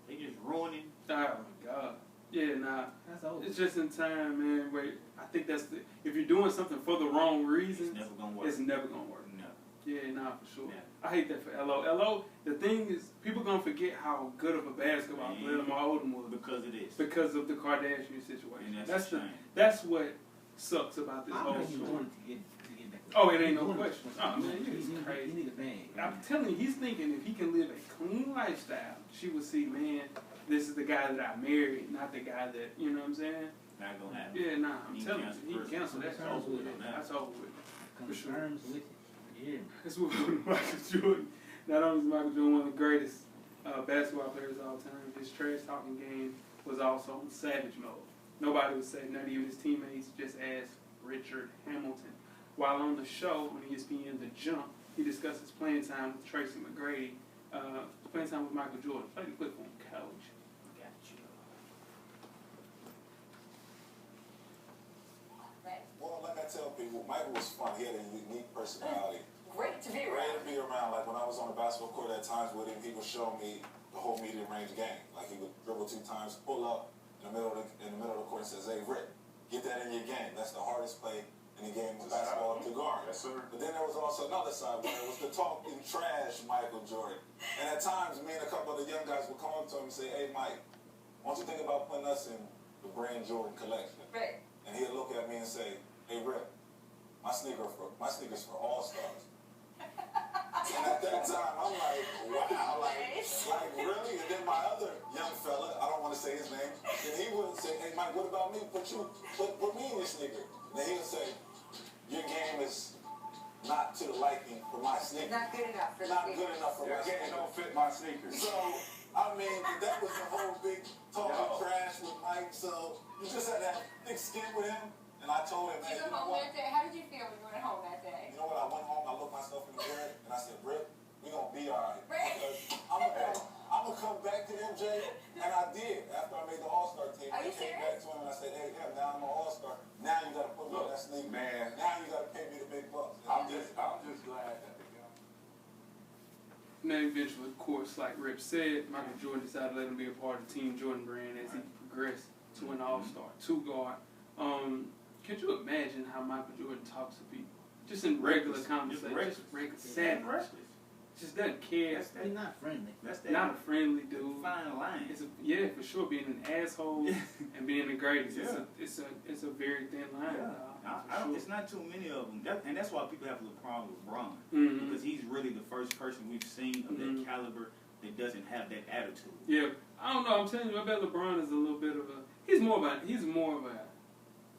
they just ruining? Oh my God. Yeah, nah. That's over. It's just in time, man. Wait, I think if you're doing something for the wrong It's reasons, never going to work. it's never gonna work. No. Yeah, nah, for sure. Yeah. I hate that for LO. LO, the thing is, people gonna forget how good of a basketball player Lamar Odom was Because it is. because of the Kardashian situation. And that's a shame. That's what sucks about this I whole don't think he's story. doing it to get back. Oh, it ain't He's no doing it. question. Oh, man, you is He crazy. need a bag. I'm telling you, he's thinking if he can live a clean lifestyle, she would see, man, this is the guy that I married, not the guy that, you know what I'm saying? Not going to happen. Yeah, nah, I'm He telling canceled you, he first. canceled that. That's over with. That's over with. For sure. Concerns with it. Yeah. Let's move on to Michael Jordan. Not only is Michael Jordan one of the greatest basketball players of all time, his trash talking game was also in savage mode. Nobody was safe, not even his teammates, just asked Richard Hamilton. While on the show on ESPN The Jump, he discussed his playing time with Tracy McGrady, playing time with Michael Jordan. Play the clip on Coach. Got you. Well, like I tell people, Michael was fun. He had a unique personality. Great to be Great around. to be around. Like when I was on the basketball court at times with him, he would show me the whole medium range game. Like he would dribble 2 times, pull up in the middle of the court and says, "Hey, Rick, get that in your game. That's the hardest play in the game of basketball to guard." Yes, sir. But then there was also another side where it was the talking trash Michael Jordan. And at times, me and a couple of the young guys would come up to him and say, "Hey, Mike, why don't you think about putting us in the Brand Jordan collection?" Right. And and he'll look at me and say, "Hey, Rip, my sneakers for all stars." And at that time, I'm like, wow, like really? And then my other young fella, I don't want to say his name, and he would say, "Hey, Mike, what about me? Put me in your sneaker." And then he would say, "Your game is not to the liking for my sneakers. Not good enough for Not good enough for my Your game sneakers." don't fit my sneakers. So, I mean, that was the whole big talking trash with Mike. So you just had to have thick skin with him. And I told him, Did "Hey, you go home that day? How did you feel when you went home that day? you know what? I went home, I looked myself in the mirror, and I said, Rip, we gonna be all right. Right. Because I'm gonna come back to MJ, and I did. After I made the All-Star team, Are I you came serious? back to him and I said, "Hey, yeah, now I'm an All-Star. Now you gotta put me on that sneaker. Man. Now you gotta pay me the big bucks." And I'm he just did. glad that the guy. Now, eventually, of course, like Rip said, Michael Jordan decided to let him be a part of the Team Jordan brand as he progressed to an All-Star, two-guard. Could you imagine how Michael Jordan talks to people? Just in regular conversation, just regular, sad, just doesn't care. He's not friendly. That's that Not a friendly dude. fine line. Yeah, for sure. Being an asshole and being the greatest, Yeah. it's a very thin line. It's not too many of them, and that's why people have a little problem with LeBron Mm-hmm. because he's really the first person we've seen of that caliber that doesn't have that attitude. Yeah, I don't know. I'm telling you, I bet LeBron is a little bit of a. He's more of a.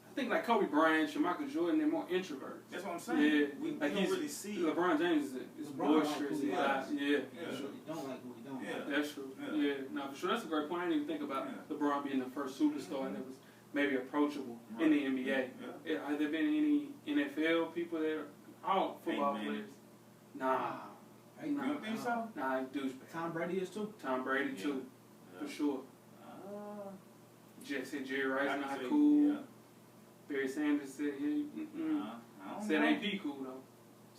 I think like Kobe Bryant and Michael Jordan, they're more introverts. That's what I'm saying. Yeah, we like don't really see. LeBron James is LeBron boisterous. like who he Yeah, is. yeah, You don't like who you don't Yeah. like. that's true. Yeah. Yeah, no, for sure. That's a great point. I didn't even think about LeBron being the first superstar that was maybe approachable in the NBA. Yeah. Have there been any NFL people that are all football Peyton Manning. players? Nah, Hey, You don't think so? nah, douchebag. Tom Brady is too. Tom Brady Yeah. too, for sure. Just said Jerry Rice I can not say, cool. yeah. Barry Sanders said he I don't said know. AP cool though.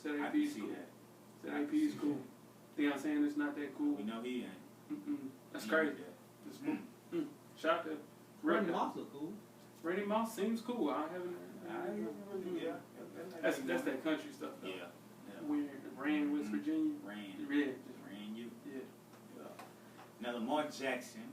Said I AP can is see cool. that. Said I AP can is see cool. Deion Sanders not that cool. We know he ain't. That's He crazy. ain't that. That's cool. Shout out to Randy Randy Moss look cool. Randy Moss seems cool. I haven't. Yeah. That's that country stuff though. Yeah. Weird. Ran West Virginia. Ran. Yeah. Ran you. Yeah. Now Lamar Jackson,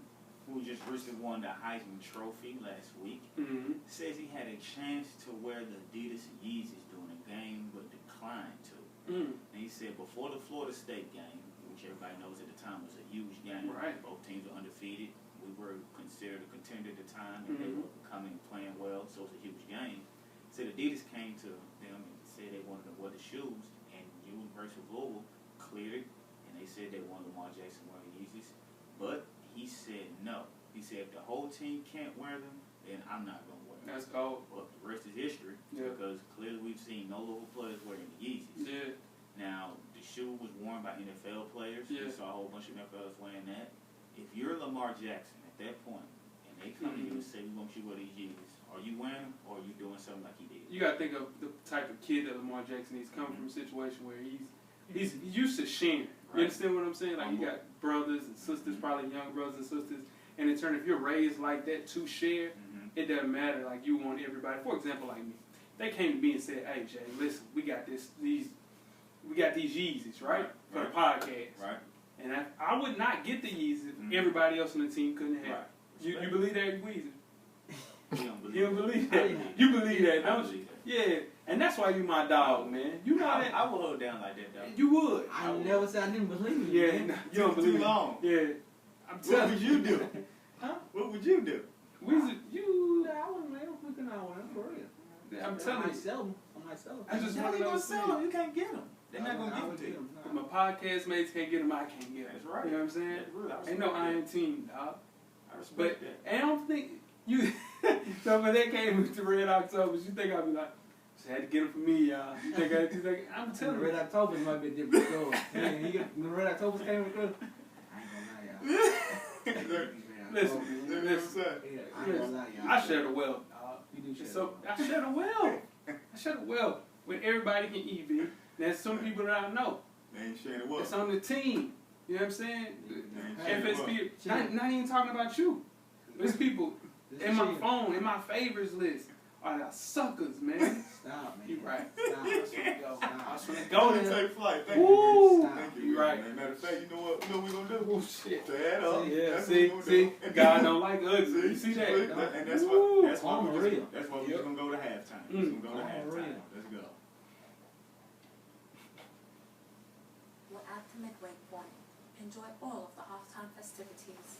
who just recently won the Heisman Trophy last week, Mm-hmm. says he had a chance to wear the Adidas Yeezys during a game but declined to. Mm. And he said before the Florida State game, which everybody knows at the time was a huge game, Right. both teams were undefeated. We were considered a contender at the time, and they were coming playing well, so it was a huge game. Said Adidas came to them and said they wanted to wear the shoes, and University of Louisville cleared it, and they said they wanted Lamar Jackson wearing the Yeezys. But he said no. He said if the whole team can't wear them, then I'm not going to wear them. That's cold. Well, the rest is history, because clearly we've seen no Louisville players wearing the Yeezys. Yeah. Now, the shoe was worn by NFL players. Yeah. We saw a whole bunch of NFLs wearing that. If you're Lamar Jackson at that point, and they come to you and say, we want you to wear these Yeezys, are you wearing them, or are you doing something like he did? You gotta think of the type of kid that Lamar Jackson is, coming from a situation where he's used to sharing. You understand what I'm saying? Like, you got brothers and sisters, probably young brothers and sisters, and in turn, if you're raised like that to share, it doesn't matter. Like, you want everybody. For example, like me, they came to me and said, "Hey Jay, listen, we got these Yeezys, right? For the podcast." Right. And I would not get the Yeezys if everybody else on the team couldn't have. Right. You believe that, Weezy? You don't believe You don't that. believe that? You believe that, I don't you? believe that. Yeah, and that's why you my dog, man. You know that. I will hold down like that, though. You would. I never said I didn't believe you. Yeah, man. nah, you don't believe Too me. long. Yeah, I'm What telling would you do? Huh? What would you do? Weezy, you. I wouldn't let them looking out with them for real. I'm I telling might you. sell them. I might sell them. I just How want you to gonna know sell them? You can't get them. They're not gonna give them to you. If my podcast mates can't get them, I can't get them. That's right. You know what I'm saying? That's real. I Ain't no respect that. iron team, dog. I respect But that. I don't think you. So when they came to Red October, you think I'd be like, just had to get them for me, y'all. You think I'm The telling Red you. October might be a different story. The Red October came with us. I ain't gonna lie, y'all. Listen, Yeah, I ain't gonna lie, y'all. I share the wealth, dog. You do share So the wealth. I share the wealth. I share the wealth. When everybody can eat, B. There's some people that I know. They ain't sharing That's what? on the team. You know what I'm saying? FSP. Share. Not even talking about you. There's people This in my shit. phone, in my favorites list, Oh, y'all suckers, man. Stop, man. You right. Stop. That's where we go. Stop. I was finna Go go and there. take flight. Thank Woo! you, Stop. Thank you, You right. man. Matter of fact, you know what we're gonna do? Oh, shit. Tear up. Yeah, That's see, what see, we're gonna do. God don't like ugly. You see that? And that's Woo! why we're Unreal. just, that's why we're just gonna go to halftime. Mm. Just gonna go to Unreal. halftime. Let's go. We're at the midway point. Enjoy all of the halftime festivities.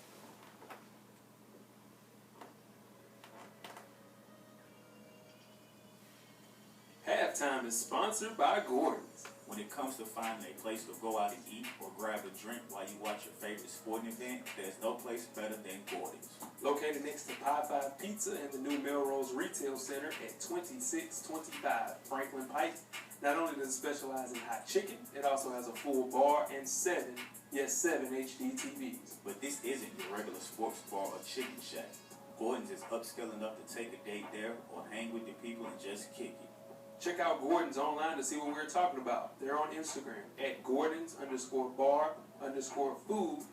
Halftime is sponsored by Gordon's. When it comes to finding a place to go out and eat or grab a drink while you watch your favorite sporting event, there's no place better than Gordon's. Located next to Pie Five Pizza and the new Melrose Retail Center at 2625 Franklin Pike. Not only does it specialize in hot chicken, it also has a full bar and 7 HD TVs. But this isn't your regular sports bar or chicken shack. Gordon's is upscale enough to take a date there or hang with the people and just kick it. Check out Gordon's online to see what we're talking about. They're on Instagram at Gordons_bar_food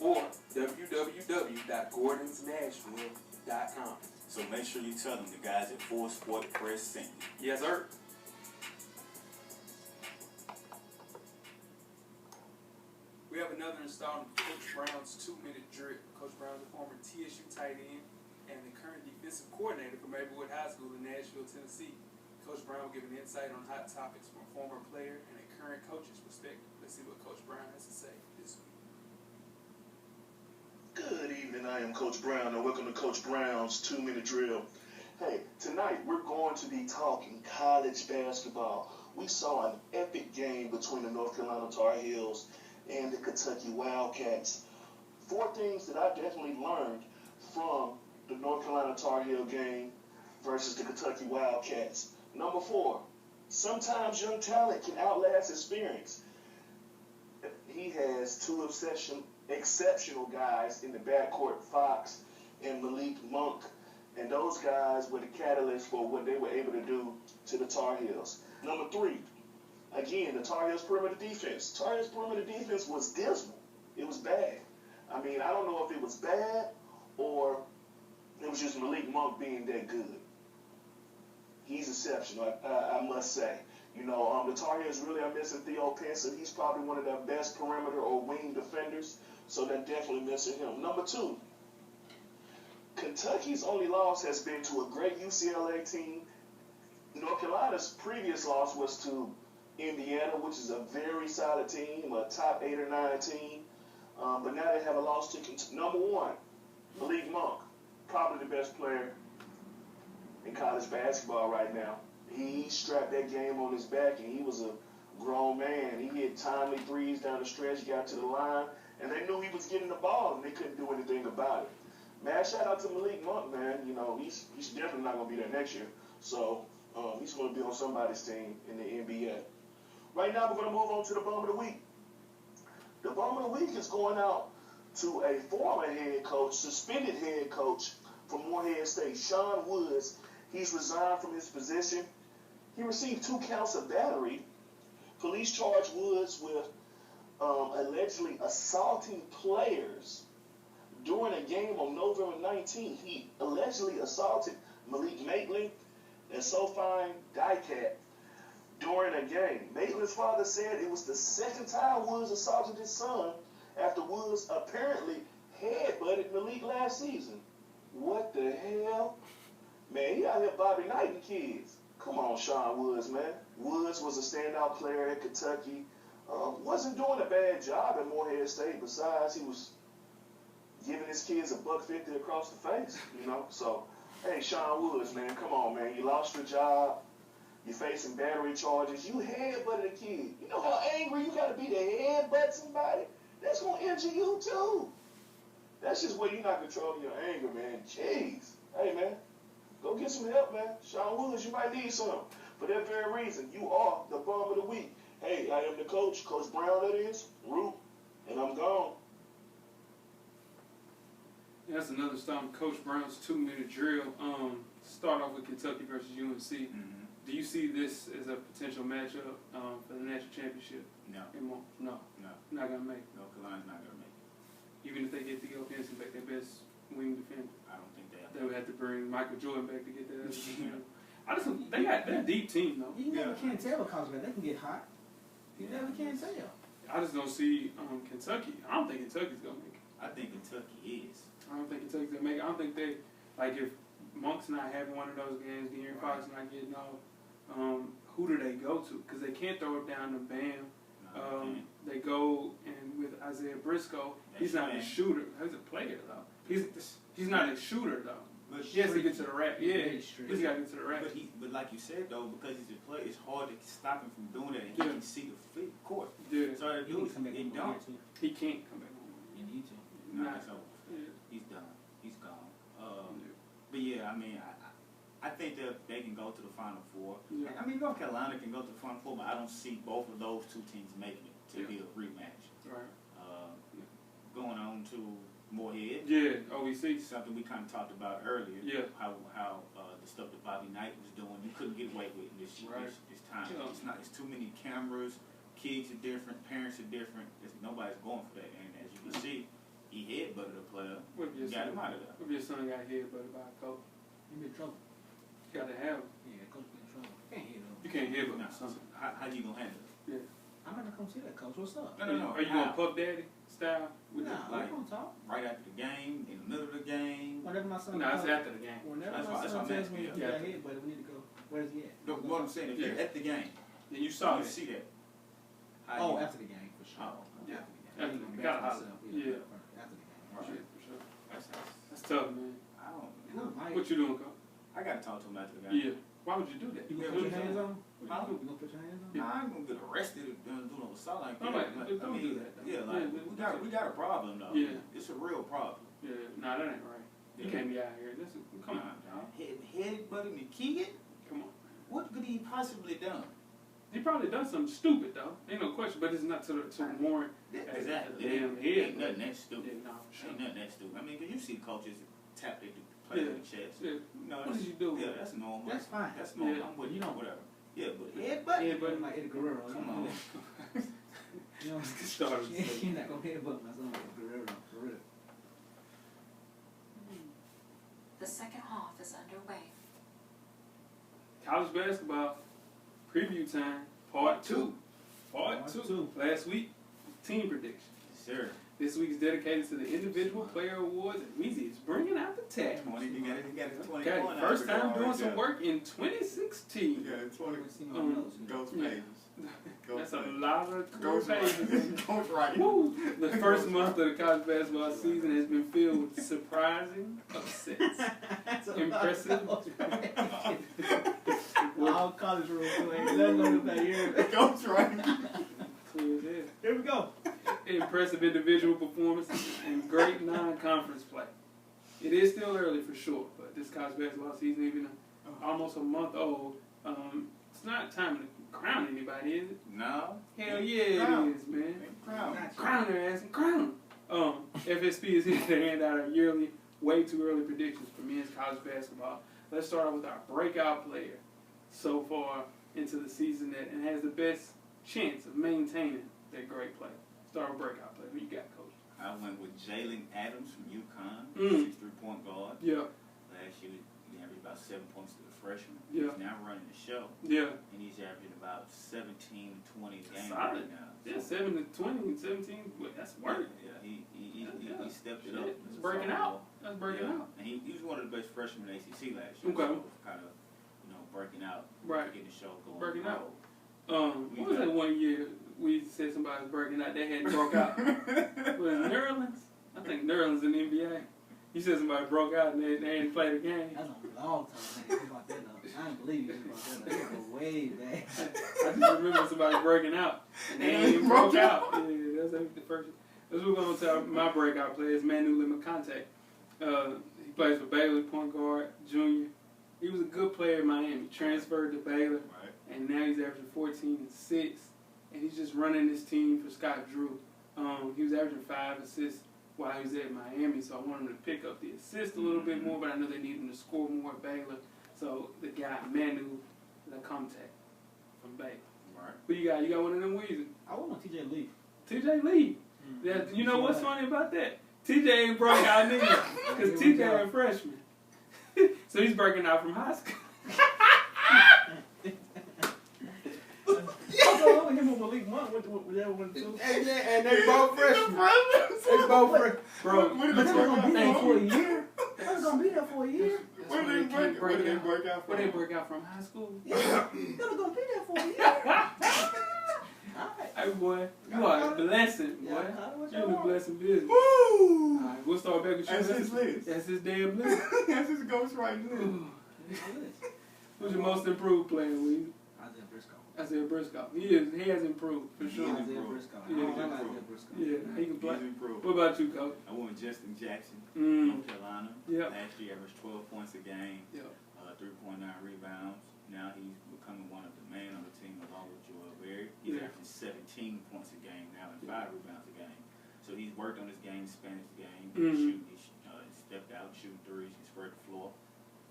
or www.gordonsnashville.com. So make sure you tell them the guys at Full Sport Press sent you. Yes, sir. We have another installment of Coach Brown's 2-minute drill. Coach Brown, the former TSU tight end and the current defensive coordinator for Maplewood High School in Nashville, Tennessee. Coach Brown will give an insight on hot topics from a former player and a current coach's perspective. Let's see what Coach Brown has to say this week. Good evening, I am Coach Brown, and welcome to Coach Brown's 2-minute drill. Hey, tonight we're going to be talking college basketball. We saw an epic game between the North Carolina Tar Heels and the Kentucky Wildcats. 4 things that I definitely learned from the North Carolina Tar Heel game versus the Kentucky Wildcats. Number 4, sometimes young talent can outlast experience. He has 2 exceptional guys in the backcourt, Fox and Malik Monk, and those guys were the catalyst for what they were able to do to the Tar Heels. Number 3, again, the Tar Heels perimeter defense. Tar Heels perimeter defense was dismal. It was bad. I mean, I don't know if it was bad or it was just Malik Monk being that good. He's exceptional, I must say. You know, the Tar Heels really are missing Theo Pinson. He's probably one of their best perimeter or wing defenders, so they're definitely missing him. Number 2, Kentucky's only loss has been to a great UCLA team. North Carolina's previous loss was to Indiana, which is a very solid team, a top 8 or 9 team. But now they have a loss to number 1, Malik Monk, probably the best player in college basketball right now. He strapped that game on his back, and he was a grown man. He hit timely threes down the stretch, got to the line, and they knew he was getting the ball, and they couldn't do anything about it. Man, shout out to Malik Monk, man. You know, he's definitely not going to be there next year. So he's going to be on somebody's team in the NBA. Right now, we're going to move on to the Bum of the Week. The Bum of the Week is going out to a former head coach, suspended head coach from Morehead State, Sean Woods. He's resigned from his position. He received 2 counts of battery. Police charged Woods with allegedly assaulting players during a game on November 19th. He allegedly assaulted Malik Maitland and Sophie Dykat during a game. Maitland's father said it was the second time Woods assaulted his son after Woods apparently headbutted Malik last season. What the hell? Man, he out here Bobby Knighting kids. Come on, Sean Woods, man. Woods was a standout player at Kentucky. Wasn't doing a bad job at Morehead State. Besides, he was giving his kids $150 across the face, you know. So, hey, Sean Woods, man, come on, man. You lost your job. You're facing battery charges. You headbutted a kid. You know how angry you got to be to headbutt somebody? That's going to injure you, too. That's just where you're not controlling your anger, man. Jeez. Hey, man, go get some help, man. Sean Woods, you might need some. For that very reason, you are the Bum of the Week. Hey, I am the coach, Coach Brown, that is, Root, and I'm gone. That's another installment of Coach Brown's 2-minute drill. Start off with Kentucky versus UNC. Mm-hmm. Do you see this as a potential matchup for the national championship? No. No. No. Not going to make it. North Carolina's not going to make it. Even if they get Theo Pinson back, their best wing defender. I don't think they have. They would have to bring Michael Jordan back to get that other defender. They're a deep team though. You never can tell with college basketball. They can get hot. You never can tell. I just don't see Kentucky. I don't think Kentucky's gonna make it. I think Kentucky is. I don't think Kentucky's gonna make it. I don't think they if Monk's not having one of those games, De'Aaron Fox not getting off. Who do they go to? Because they can't throw it down to Bam. They go and with Isaiah Briscoe. He's not a shooter. He's a player though. He's not a shooter though. But he has to get to the rack. Yeah, he's got to get to the rack. But like you said though, because he's a player, it's hard to stop him from doing that, and he can see the court. Yeah. So to do come back it don't. He can't come back home. You need to. Nah, so he's done. He's gone. But yeah, I mean, I think that they can go to the Final Four. Yeah. I mean, North Carolina can go to the Final Four, but I don't see both of those two teams making it to be a rematch. Right. Going on to Moorhead. Yeah, OEC. Something we kind of talked about earlier. Yeah. How the stuff that Bobby Knight was doing, you couldn't get away with this time. Yeah. It's too many cameras. Kids are different. Parents are different. Nobody's going for that. And as you can see, he headbutted a player. Got him out of there. What if your son got headbutted by a coach? You be in trouble. You got to have him. Yeah, coach be in trouble. Can't hit him. You can't headbutt Nah, son. how you gonna handle it? Yeah. I'm not gonna come see that coach. What's up? No. Are you going Puff Daddy style? Nah, like- we gonna talk. Right after the game, in the middle of the game. Whenever my son No, it's after the game. Whenever That's my what son I'm tells asking, me yeah. he got hit, but we need to go. Where's he at? No, what I'm saying, if you're at the game, And you saw you it. see that. Oh, after the game for sure. Oh, yeah. After the game. You gotta Embarrass holler. myself. Yeah. After the game. For sure, for sure. That's tough, man. I don't. Ooh, Mike. What you doing, Coach? I gotta talk to him after the game. Yeah. Why would you do that? You Yeah, gonna put your hands on? What you do? You gonna put your hands on? Nah, I ain't gonna get arrested or do no assault like that. No, like, but, don't do that, though. Yeah, like Yeah, we got a problem though. Yeah. It's a real problem. Yeah. Nah, that ain't right. You Yeah. can't be out here. Come on, dog. Headbutting the kid? Come on. What could he possibly done? He probably done something stupid though. Ain't no question, but it's not to warrant. Exactly. Damn head. Ain't nothing that stupid. Yeah, nah, for sure. Ain't nothing that stupid. I mean, 'cause you see coaches tap their players in the chest. Yeah. No, What did you do? Yeah, that's normal. That's fine. That's normal. Yeah. I'm with You you. know. Whatever. Yeah, but Headbutt? Headbutt. Like Eddie Guerrero. Come on. You know, Started. you're not gonna headbutt my son like Guerrero, for real. The second half is underway. College basketball preview time, part two. Part two. Last week, team predictions. Sure. This week's dedicated to the individual player awards, and Weezy is bringing out the tag. 20. You got it. 21. Okay, first time doing some work in 2016. Yeah, 20. See my notes. Ghost Yeah. pages. That's a lot of cool Ghost pages. Ghost writing. Woo! The first month of the college basketball season has been filled with surprising upsets. That's a Impressive. lot of notes. All college rules. Let's go to that year. Ghost writing. Clear as hell. Here we go. Impressive individual performances and great non-conference play. It is still early for sure, but this college basketball season, even almost a month old, it's not time to crown anybody, is it? No. Hell yeah, it is, man. Crown their ass and crown them. FSP is here to hand out our yearly, way too early predictions for men's college basketball. Let's start off with our breakout player so far into the season and has the best chance of maintaining that great play. Start with breakout player. Who you got, Coach? I went with Jalen Adams from UConn, 6'3" point guard. Yeah. Last year, he averaged about 7 points to the freshman. Yeah. He's now running the show, Yeah. and he's averaging about 17, 20 games Solid. right now. Yeah, 7 to 20 and 17. Well, that's work. Yeah, he stepped it Shit, up. it's breaking out. That's breaking out. And he was one of the best freshmen in ACC last year. Okay. So kind of, breaking out, Right. getting the show going. Breaking out. What was that one year we said somebody was breaking out? They hadn't broke out. Was it New Orleans? I think New Orleans in the NBA. You said somebody broke out and they ain't played a game. That's a long time ago. About that now. I don't believe you about that. That go way back. I just remember somebody breaking out and they ain't even broke out. Yeah, that's the first. Let's move on to my breakout player. Is Manu Limakante. He plays for Baylor, point guard, junior. He was a good player in Miami. Transferred to Baylor, and now he's averaging 14 and 6. And he's just running this team for Scott Drew. He was averaging 5 assists while he was at Miami, so I want him to pick up the assist a little bit more, but I know they need him to score more at Baylor. So the guy, Manu Limakante from Baylor. Right. Who you got? You got one of them Weezy? I want on TJ Lee. TJ Lee. You know what's funny about that? TJ ain't broke out neither, because TJ a freshman. So he's breaking out from high school. Malik Monk went to that one too. And they both freshmen. They both freshmen. Bro, But they were gonna be there for a year. They was gonna be there for a year. Where did they break out from? Where they break out from? High school? Yeah, they was gonna be there for a year. Hey boy, you are a blessing, boy. Yeah, You in the blessing business. Woo! Alright, we'll start back with you. That's his list. That's his damn list. That's his ghostwriting list. Who's your most improved player, Weezy? Isaiah Briscoe. Isaiah Briscoe. He has improved, for sure. Isaiah Briscoe. Yeah, I don't like Isaiah Briscoe. Yeah, he can play. He's improved. What about you, Coach? I went with Justin Jackson, Mm. North Carolina. Yep. Last year averaged 12 points a game, Yep. 3.9 rebounds. Now he's becoming one of the men on the team along with Joel Berry. He's Yeah. averaging 17 points a game now and 5 rebounds a game. So he's worked on his game, spent his game. Mhm. He stepped out, shooting threes, he spread the floor.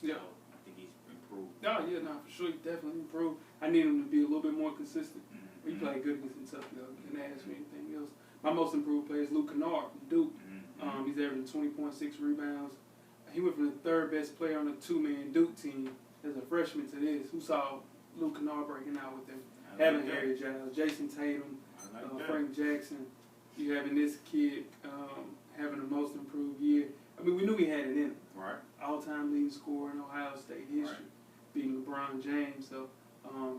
Yeah. So I think he's improved. Oh, yeah, no, for sure. He definitely improved. I need him to be a little bit more consistent. Mm-hmm. He played good against Kentucky, though. You can ask me anything else. My most improved player is Luke Kennard from Duke. Mm-hmm. He's averaging 20.6 rebounds. He went from the third best player on the two-man Duke team as a freshman to this. Who saw Luke Kennard breaking out with him? Having Harry Giles, Jason Tatum, Frank Jackson. You having this kid having the most improved year. I mean, we knew he had it in him. Right. All-time leading scorer in Ohio State history, beating LeBron James. So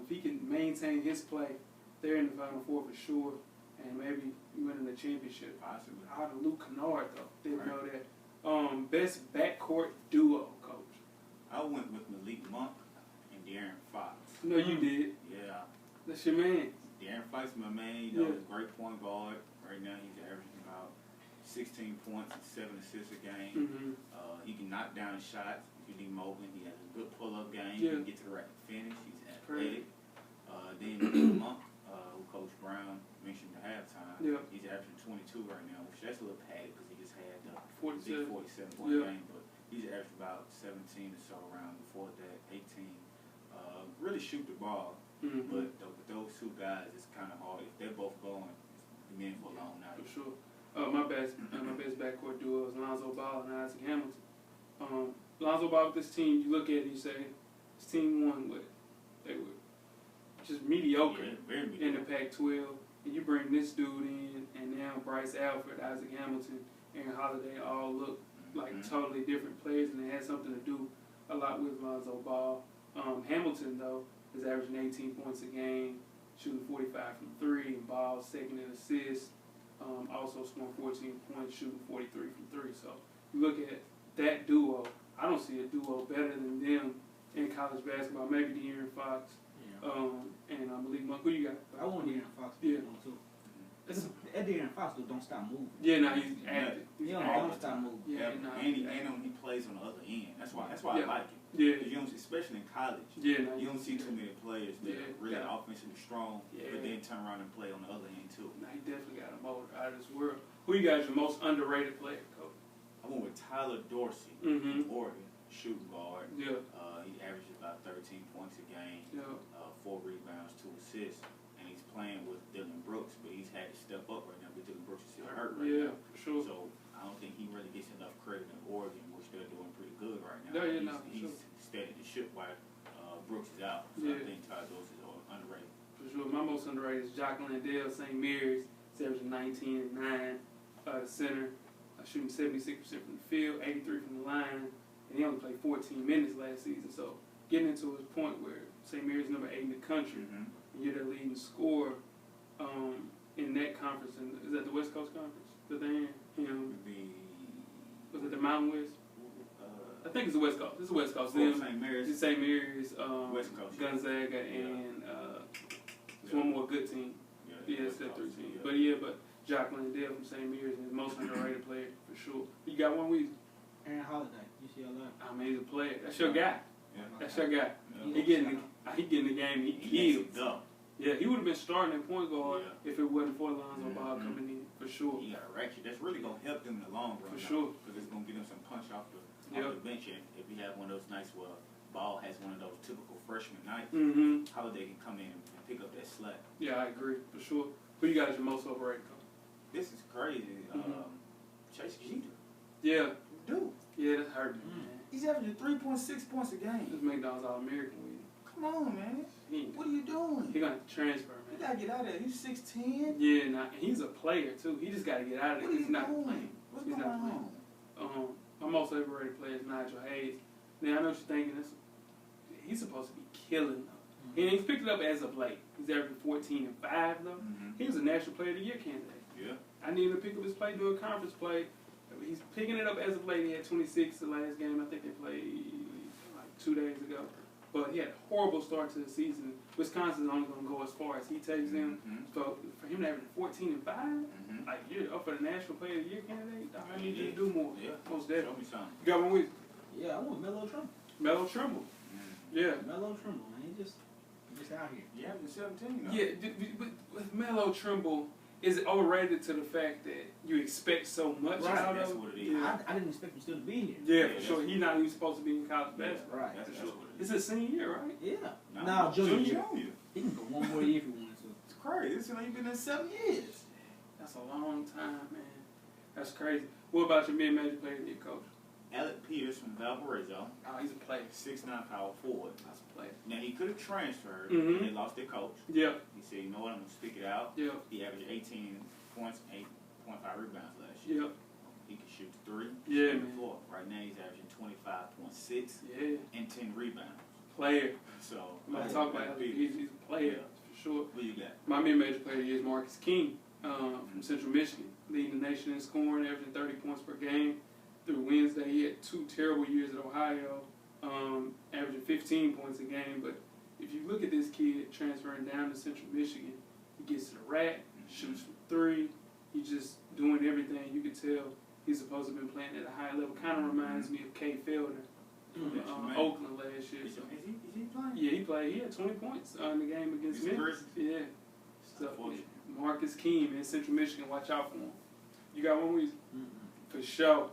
if he can maintain his play, they're in the Final Four for sure, and maybe winning the championship. Possibly. Out of Luke Kennard, though. Didn't know that. Best backcourt duo, Coach. I went with Malik Monk and De'Aaron Fox. No, you did. Yeah. That's your man. De'Aaron Fox is my man. You know, he's a great point guard. Right now he's averaging about 16 points and 7 assists a game. Mm-hmm. He can knock down shots. If you need Mobley, he has a good pull-up game. Yeah. He can get to the rack and finish. He's athletic. Then Monk, who Coach Brown mentioned at halftime, he's averaging 22 right now, which that's a little padded because he just had the 47 point game. But he's averaged about 17 or so around before that, 18. Really shoot the ball. Mm-hmm. But with those two guys, it's kind of hard. If they're both going, the men for a long night. For sure. My best backcourt duo is Lonzo Ball and Isaac Hamilton. Lonzo Ball with this team, you look at it and you say, this team won with. They were just mediocre very mediocre in the Pac-12. And you bring this dude in, and now Bryce Alford, Isaac Hamilton, Aaron Holiday all look like totally different players, and it has something to do a lot with Lonzo Ball. Hamilton, though, is averaging 18 points a game, shooting 45 from 3, and Ball second in assists, also scoring 14 points, shooting 43 from 3. So you look at that duo, I don't see a duo better than them in college basketball. Maybe De'Aaron Fox and Malik Monk. Who you got? I want De'Aaron Fox Yeah. too. That De'Aaron Fox don't stop moving. Yeah, no, he's active. He don't stop moving. Yeah, and he plays on the other end. That's why I like it. Yeah. You don't, especially in college. Yeah, no, you don't see too many players that are really Yeah. offensively strong, but then turn around and play on the other end too. No, he definitely got a motor out of this world. Who you got as your most underrated player, Coach? I went with Tyler Dorsey Mm-hmm. from Oregon, shooting guard. Yeah. He averages about 13 points a game, Yeah. 4 rebounds, 2 assists, and he's playing with Dylan Brooks, but he's had to step up right now because Dylan Brooks is still hurt right now. Yeah, for sure. So I don't think he really gets enough credit in Oregon, which they're doing pretty good right now. Yeah, no, for he's sure. steady the ship while Brooks is out. So Yeah. I think Tyler Dorsey is underrated. For sure. My most underrated is Jock Landale, St. Mary's. He's averaging 19 and 9 the center, shooting 76% from the field, 83 from the line, and he only played 14 minutes last season. So getting into his point where St. Mary's number 8 in the country, and you're the leading scorer in that conference. And is that the West Coast Conference that they're in? Was it the Mountain West? I think it's the West Coast. It's the West Coast. St. Mary's. It's St. Mary's, West Coast. Gonzaga, and there's one more good team. Yeah, it's that 3 teams. Yeah. But Jock Landale from St. Mary's is the most underrated player for sure. You got one Weezy? Aaron Holiday, UCLA. I mean, he's a player. That's your guy. Yeah. That's your guy. Yeah. He getting the game. He He killed. Yeah, he would have been starting at point guard if it wasn't for Lonzo Ball coming in for sure. He got a ratchet. That's really gonna help them in the long run. For sure. Because it's gonna get them some punch off the bench. And if we have one of those nights where Ball has one of those typical freshman nights, Holiday can come in and pick up that slack. Yeah, I agree for sure. Who you got as your most overrated coach? This is crazy. Chase Jeter. Yeah. Dude. Yeah, that's hurting, man. He's averaging 3.6 points a game. This McDonald's All-American Weezy. Come on, man. He, What are you doing? he gonna transfer, You man. gotta get out of there. He's 6'10". Yeah, nah, and he's a player too. He just gotta get out of there. What are He's you not doing? playing. What's He's going not playing. on? My most overrated player is Nigel Hayes. Now I know what you're thinking. He's supposed to be killing them. And he's picked it up as of late. He's averaging 14 and 5 though. Mm-hmm. He was a National Player of the Year candidate. Yeah. I need him to pick up his play during conference play. He's picking it up as of late. He had 26 the last game. I think they played like 2 days ago. But he had a horrible start to the season. Wisconsin's only going to go as far as he takes them. Mm-hmm. So for him to average 14 and 5, Mm-hmm. like you're up for the National Player of the Year candidate, I need you Yeah. to do more. Yeah. Most Show definitely. me something. You got one with Yeah, I want Melo Trimble. Melo Trimble. Yeah. Melo Trimble, man. He just out here. Yeah, he's 17. Yeah, but with Melo Trimble, is it overrated to the fact that you expect so much Right, out that's of what it him? is. Yeah. I didn't expect him still to be here. Yeah, Yeah, for that's sure. what- He's not even supposed to be in college Yeah. basketball. Right. That's what it It's is. his senior year, right? Yeah. Nah, Now, junior year. Junior. He can go one more year if he wanted to. It's crazy. It's like you've been there 7 years. That's a long time, man. That's crazy. What about your mid-major player of the year, coach? Alec Peters from Valparaiso, Oh, he's a player. 6'9" power forward. That's a player. Now, he could have transferred, Mhm. but they lost their coach. Yeah, He said, you know what, I'm going to stick it out. yeah, He averaged 18 points, 8.5 rebounds last year. yeah, He can shoot the three. Yeah, shoot the man. floor. Right now, he's averaging 25.6 yeah. and 10 rebounds. Player. So, I'm going to talk about him. He's a player, for sure. What you got? My mid-major player of the year is Marcus King from Central Michigan, leading the nation in scoring, averaging 30 points per game. Through Wednesday, he had 2 terrible years at Ohio, averaging 15 points a game. But if you look at this kid transferring down to Central Michigan, he gets to the rack, shoots from 3. He's just doing everything. You could tell he's supposed to have been playing at a high level. Kind of reminds me of Kay Felder from Man. Oakland last year. Is So, he playing? yeah, he played. He had 20 points in the game against He's Memphis. crazy. Yeah. So, Unfortunate. Marcus King in Central Michigan, watch out for him. You got one with Mm-mm. for sure.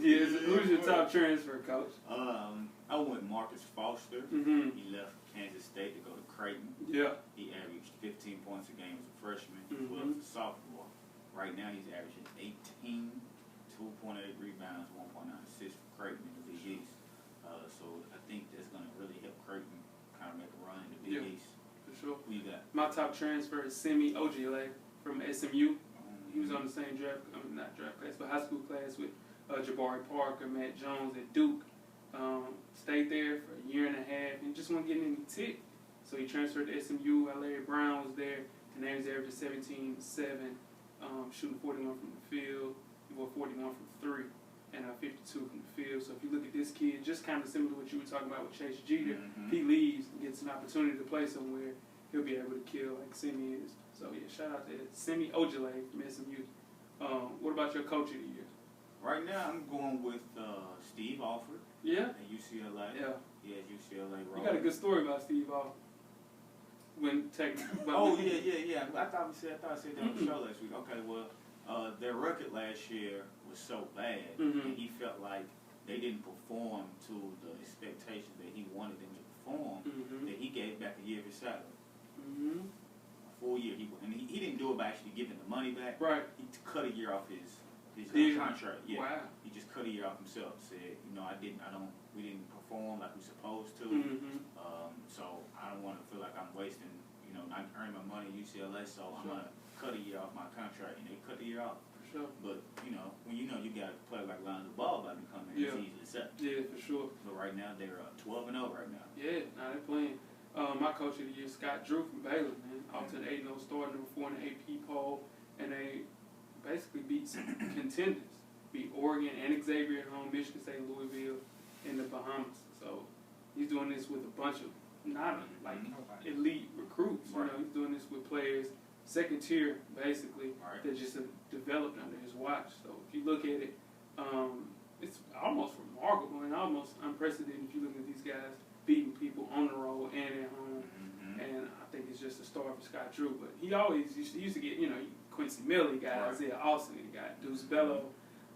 Yes, who's your top transfer, coach? I went Marcus Foster. Mm-hmm. He left Kansas State to go to Creighton. Yeah. He averaged 15 points a game as a freshman, Mhm. 12 as a sophomore. Right now, he's averaging 18, 2.8 rebounds, 1.9 assists for Creighton in the Big East. So I think that's going to really help Creighton kind of make a run in the Big Yeah. East. For sure. Who you got? My top transfer is Semi Ojale from SMU. He was on the same not draft class, but high school class with Jabari Parker, Matt Jones at Duke. Stayed there for a year and a half and just wasn't getting any tick. So he transferred to SMU. Larry Brown was there, and they was averaging 17-7, shooting 41 from the field, 41 from 3, and 52 from the field. So if you look at this kid, just kind of similar to what you were talking about with Chase Jeter, Mhm. he leaves and gets an opportunity to play somewhere, he'll be able to kill like Semi is. So yeah, shout out to Semi Ojale from SMU. What about your coach of the year? Right now, I'm going with Steve Alford Yeah? at UCLA. Yeah. He has UCLA You rolling. got a good story about Steve Alford. When Oh yeah. I thought I said that on the Mm-mm. show last week. Okay, well, their record last year was so bad, Mhm. and he felt like they didn't perform to the expectations that he wanted them to perform. Mm-hmm. That he gave back a year of his salary, Mm-hmm. a full year. He didn't do it by actually giving the money back. Right. He cut a year off his Deal. contract. Yeah. Wow. He just cut a year off himself. Said, we didn't perform like we supposed to. Mm-hmm. So I don't want to feel like I'm wasting, not earning my money at UCLA. So I'm Sure. gonna cut a year off my contract, and they cut the year off. For sure. But when you got to play like Lonzo Ball about to come in, Yeah. it's easy to set. Yeah, for sure. But right now they're 12-0 right now. Yeah, now they're playing. My coach of the year, Scott Drew from Baylor, man. Off to an 8-0 start, number 4 in the AP poll. And they basically beat some contenders. Beat Oregon and Xavier at home, Michigan State, Louisville, in the Bahamas. So he's doing this with a bunch of not like elite recruits. Right. He's doing this with players, second tier, basically, Right. that just have developed under his watch. So if you look at it, it's almost remarkable and almost unprecedented if you look at these guys beating people on the road and at home. Mm-hmm. And I think it's just a start for Scott Drew. But he always used to get, Quincy Miller, he got Right. Isaiah Austin, he got Deuce Bello,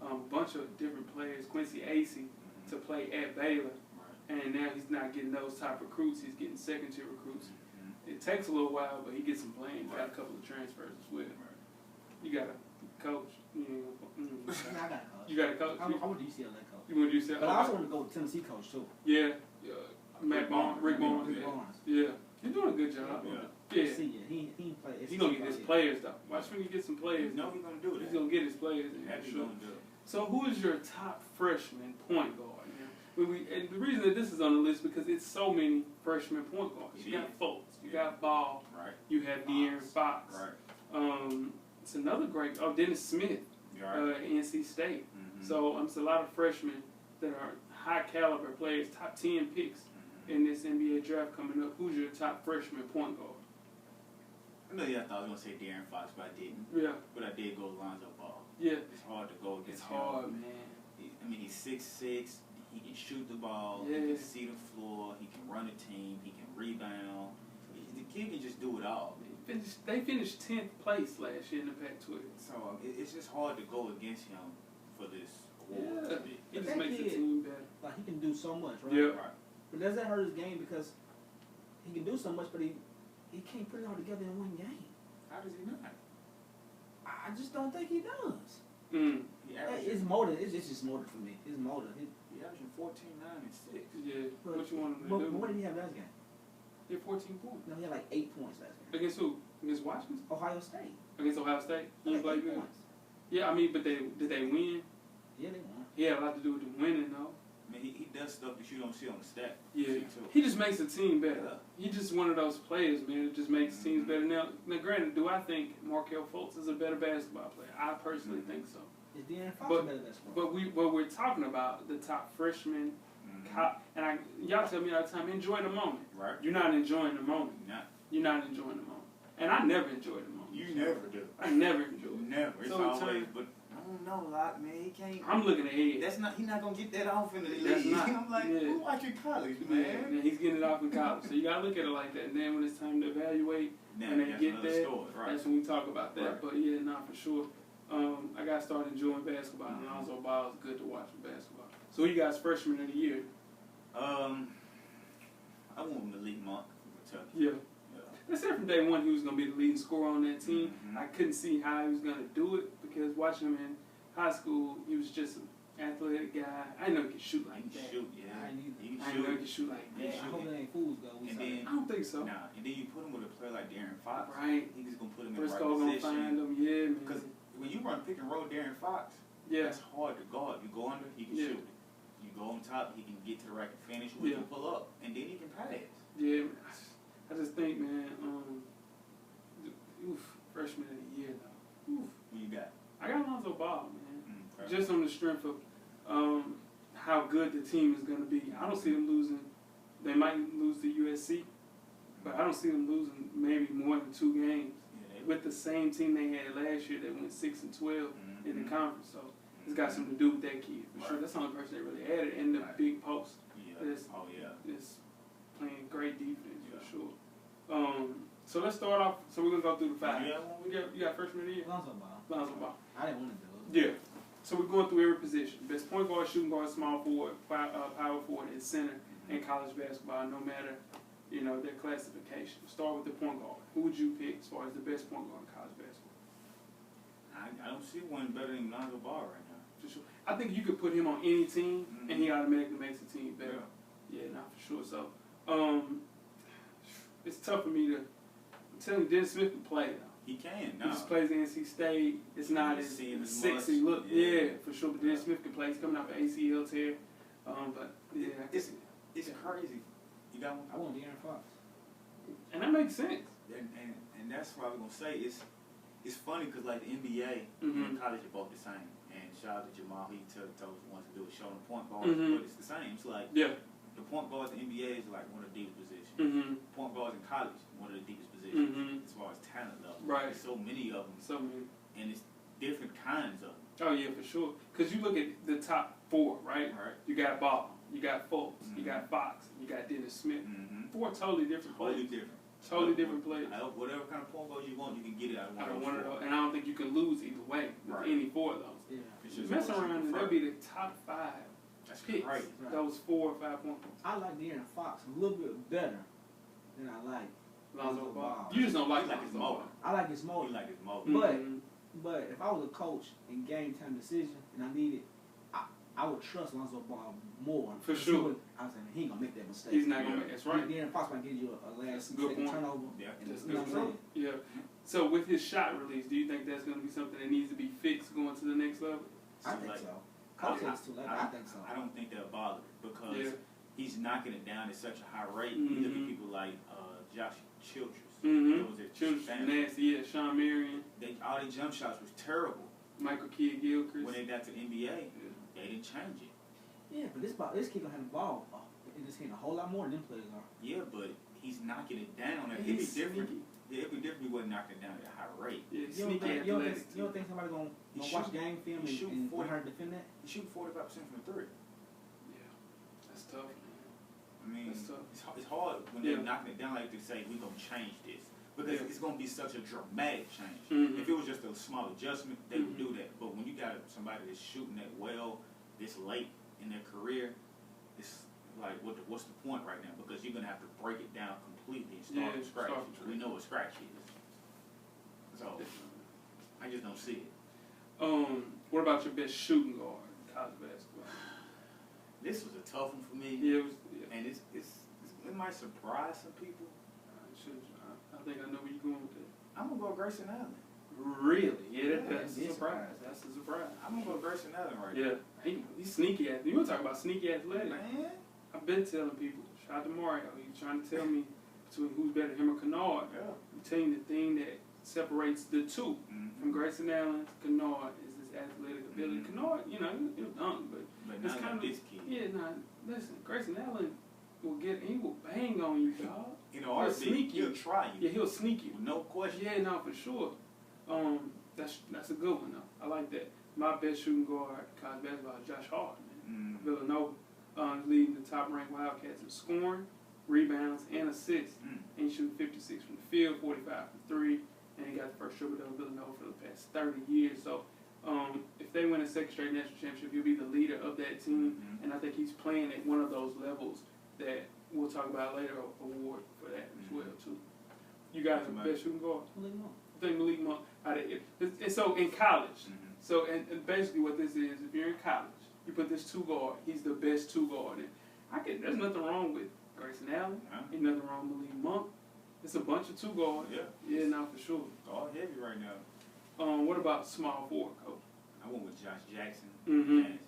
a bunch of different players, Quincy Acey, to play at Baylor. Right. And now he's not getting those type recruits. He's getting second-tier recruits. Mm-hmm. It takes a little while, but he gets some playing. Got a couple of transfers as well. You got a coach. I got a coach. You got a coach? I went to UCLA coach. You want to do that? But I also want to go with Tennessee coach too. Yeah. Rick Barnes. Barnes. Yeah. You're doing a good job. Yeah. See, he play. He's going to get his players, though. Watch when you get some players. No, he's going to do that. He's going to get his players. He's going to do it. So who is your top freshman point guard? And the reason that this is on the list because it's so many freshman point guards. You got Fultz, you got Ball, right. You have De'Aaron Fox. Right. It's another great. Dennis Smith, right. NC State. Mm-hmm. So it's a lot of freshmen that are high caliber players, top 10 picks in this NBA draft coming up. Who's your top freshman point guard? I know I thought I was going to say De'Aaron Fox, but I didn't. Yeah. But I did go Lonzo Ball. Yeah. It's hard to go against It's him. hard, man. He's 6'6". He can shoot the ball. Yeah. He can see the floor. He can run a team. He can rebound. The kid can just do it all. They finished 10th place last year in the Pac-12. So it's just hard to go against him for this award. Yeah. He just makes the team better. Like he can do so much, right? Yeah. Right. But does that hurt his game because he can do so much, but he can't put it all together in one game? How does he not? I just don't think he does. It's motor. It's just motor for me. His motor. He averaging 14, 9, and 6. Yeah. What you want him to But do? what did he have last game? He had 14 points. No, he had like 8 points last game. Against who? Against Washington? Ohio State. Against Ohio State? He was like 8 good. points. Yeah, I mean, but did they win? Yeah, they won. He had a lot to do with the winning, though. I mean, he does stuff that you don't see on the stat. Yeah. sheet, too. He just makes the team better. Yeah. He just one of those players, man, that just makes teams better. Now, granted, do I think Markelle Fultz is a better basketball player? I personally think so. Is De'Aaron Fox But- better than that? But we're talking about the top freshmen, and y'all tell me all the time, enjoy the moment. Right. You're not enjoying the moment. Not. You're not enjoying the moment. And I never enjoy the moment. You never do. I never enjoy it. Never. It's So always, but I don't know, like, man, he can't. I'm looking ahead. That's not. He's not gonna get that off in the That's league. not. I'm like, Yeah. who watching college, Yeah, man? and he's getting it off in college. So you gotta look at it like that. And then when it's time to evaluate, Now, and they that's get another there, story, right? that's when we talk about that. Right. But yeah, not for sure. I got to start enjoying basketball. And Lonzo Ball is good to watch in basketball. So who you guys freshman of the year? I want Malik Monk from Kentucky. Yeah. They said from day one he was going to be the leading scorer on that team. Mm-hmm. I couldn't see how he was going to do it because watching him in high school, he was just an athletic guy. I didn't know he could shoot like He can that. shoot, yeah. I He can I didn't know he shoot. could shoot like Yeah. that. I hope it ain't fools though. And then, I don't think so. nah, and then you put him with a player like De'Aaron Fox. Right. He just gonna put him in Briscoe the gonna right find position. him. Yeah, man. Because when you run pick and roll De'Aaron Fox, Yeah. that's hard to guard. You go under, he can Yeah. shoot it. You go on top, he can get to the rack and finish. He can pull up, and then he can pass. Yeah, I just think, man, freshman of the year, though. Oof. Who you got? I got Lonzo Ball, man. Okay. Just on the strength of how good the team is going to be. I don't see them losing. They might lose to USC, but I don't see them losing maybe more than 2 games. With the same team they had last year that went 6-12 in the conference. So it's got something to do with that kid, for sure. That's the only person they really added. And the big post is playing great defense, for sure. So let's start off. So we're going to go through the 5. You got freshman of the year? Lonzo Ball. Lonzo Ball. I didn't want to do it. Yeah. So we're going through every position. Best point guard, shooting guard, small forward, power forward, and center in college basketball, no matter, their classification. Start with the point guard. Who would you pick as far as the best point guard in college basketball? I don't see one better than Lonzo Ball right now. For sure. I think you could put him on any team, and he automatically makes the team better. Yeah, not for sure. So, it's tough for me to. I'm telling you, Dennis Smith can play, though. He can. He just plays NC State. It's not as sexy look. Yeah, for sure. But Dennis Smith can play. He's coming off an ACL tear. But yeah, It's crazy. You got one? I want De'Aaron Fox. And that makes sense. And that's what I was gonna say. It's funny because like the NBA and college are both the same. And shout out to Jamal, he told us once to do a show on the point guard, but it's the same. It's like the point guards in the NBA is like one of the deepest positions. Point guards in college, one of the deepest positions as far as talent level. Right. There's so many of them. So many. And it's different kinds of them. Oh yeah, for sure. Because you look at the top 4, right? Right. You got Ball, you got Fultz, you got Fox, you got Dennis Smith. 4 totally different players. Totally different. Totally different players. Whatever kind of point guard you want, you can get it out Out of of one one of of those. those, and I don't think you can lose either way with any 4 of those. Yeah. It's just Mess what you around and prefer. they'll be the top 5 That's picks. crazy. Those 4 or 5 point guards. I like De'Aaron Fox a little bit better than I like Lonzo Ball. Ball. You just don't like You like his Lonzo Ball. motor. I like his You motor. like his motor. But But if I was a coach in game time decision and I needed, I would trust Lonzo Ball more. For sure. I was saying he ain't gonna make that mistake. He's not gonna make. That's right. Then possibly give you a last Good point. turnover. Yeah, And That's you know good. what I'm saying? Yeah. So with his shot release, do you think that's going to be something that needs to be fixed going to the next level? I think like- so. Coach said it's too late. I think so. I don't think they'll bother because Yeah. he's knocking it down at such a high rate. Mhm. You look at people like Josh Childress. Mm-hmm. Was it Children's Stanford? nasty. Yeah. Sean Marion, All their jump shots was terrible. Michael Kidd-Gilchrist. When they got to NBA, they didn't change it. Yeah, but this kid don't have the ball. And this hitting a whole lot more than them players are. Yeah, but he's knocking it down. It'd be He's different. sneaky. Yeah, it'd be different if he wasn't knocking it down at a high rate. Yeah, You don't sneaky think, athletic. you don't think somebody gonna He watch shoot- game film he shoot and 40. learn how to defend that? He shooting 45% from the three. Yeah. That's tough, man. I mean, That's tough. it's hard when Yeah. they're knocking it down like to say we're gonna change this because Yeah. it's gonna be such a dramatic change. Mhm. If it was just a small adjustment, they would Mhm. do that. But when you got somebody that's shooting that well this late in their career, it's like what's the point right now? Because you're gonna have to break it down completely and start Yeah, from scratch. start from scratch. We know what scratch is, so I just don't see it. What about your best shooting guard in college basketball? This was a tough one for me, Yeah, it was. Yeah. and it might surprise some people. I think I know where you're going with that. I'm gonna go Grayson Allen. Really? Yeah, that's a Yeah, surprise. That's a surprise. I'm gonna go Grayson Allen right Yeah, he's sneaky. You want to talk about sneaky athletic? Man, I've been telling people. Shout out to Mario. He's trying to tell me between who's better, him or Kennard. yeah. I'm telling you the thing that separates the two from Grayson Allen to Kennard is his athletic ability. Mhm. Kennard, he'll dunk, but But it's not kind like of this kid. yeah. Nah, listen, Grayson Allen he will bang on you, dog. You know, RB, sneaky. he'll try you. Yeah, he'll sneak you. With no question. Yeah, no, for sure. That's a good one though. I like that. My best shooting guard in college basketball is Josh Hart, man. Villanova, leading the top-ranked Wildcats in scoring, rebounds, and assists. And he shooting 56 from the field, 45 from three, and he got the first triple double Villanova for the past 30 years. So, if they win a second straight national championship, he'll be the leader of that team. And I think he's playing at one of those levels that we'll talk about later. Award for that as well too. You guys are the best shooting guard. I think Malik Monk. And so in college, so and basically what this is, if you're in college, you put this two guard. He's the best two guard. And there's nothing wrong with Grayson Allen. Ain't nothing wrong with Malik Monk. It's a bunch of two guards. Yeah. Yeah, no, for sure. All heavy right now. What about small forward, coach? I went with Josh Jackson, Mhm. Kansas.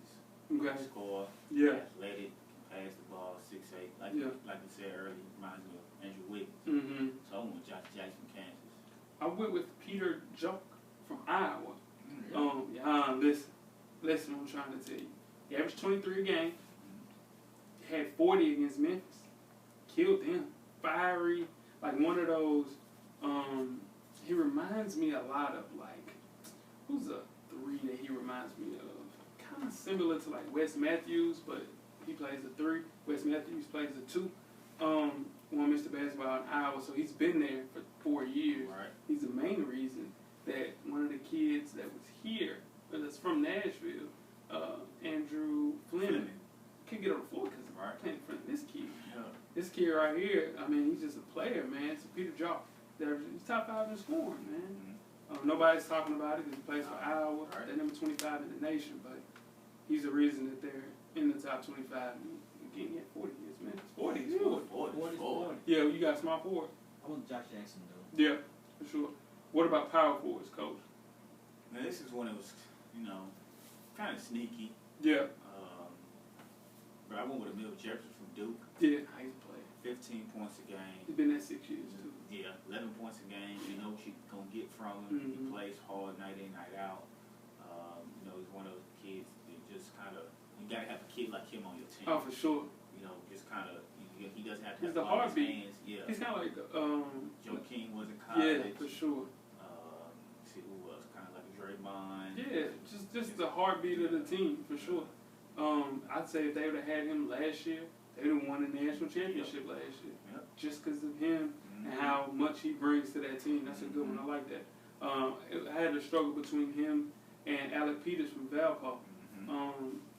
Okay. Score, Yeah. athletic, can pass the ball, 6'8". Like Yeah. you said earlier, reminds me of Andrew Wiggins. Mm-hmm. So I went with Josh Jackson, Kansas. I went with Peter Jock from Iowa. Mm-hmm. Listen, what I'm trying to tell you. He averaged 23 a game. Had 40 against Memphis. Killed them. Fiery. Like one of those, he reminds me a lot of like, who's a three that he reminds me of? Kind of similar to like Wes Matthews, but he plays a three. Wes Matthews plays a two. Won Mr. Basketball in Iowa, so he's been there for 4 years. Right. He's the main reason that one of the kids that was here, that's from Nashville, Andrew Fleming, couldn't get on the floor because Right. playing in front of this kid. Yeah. This kid right here, I mean, he's just a player, man. So Peter Jock, he's top 5 in scoring, man. Nobody's talking about it because he plays for Iowa. Right. They're number 25 in the nation, but he's the reason that they're in the top 25. Again, he had 40 years, man. 40 is 40. 40. Yeah, you got small forward. I want Josh Jackson though. Yeah, for sure. What about power forwards, coach? Now this is when it was, kind of sneaky. Yeah. But I went with Emil Jefferson from Duke. Yeah, how he's playing. 15 points a game. He's been there 6 years, too. Yeah, 11 points a game. You know what you're going to get from him. He Mhm. plays hard night in, night out. He's one of those kids that just kind of, you got to have a kid like him on your team. Oh, for sure. Just kind of, he doesn't have to He's have the all his heartbeat. hands. Yeah. He's kind of like, Joe King was in college. yeah, for sure. See who else? Kind of like a Draymond. Yeah, just the heartbeat of the team, for sure. I'd say if they would have had him last year, they would have won the national championship last year. Yep. Just because of him and how much he brings to that team. That's a good one. I like that. I had a struggle between him and Alec Peters from Valpo.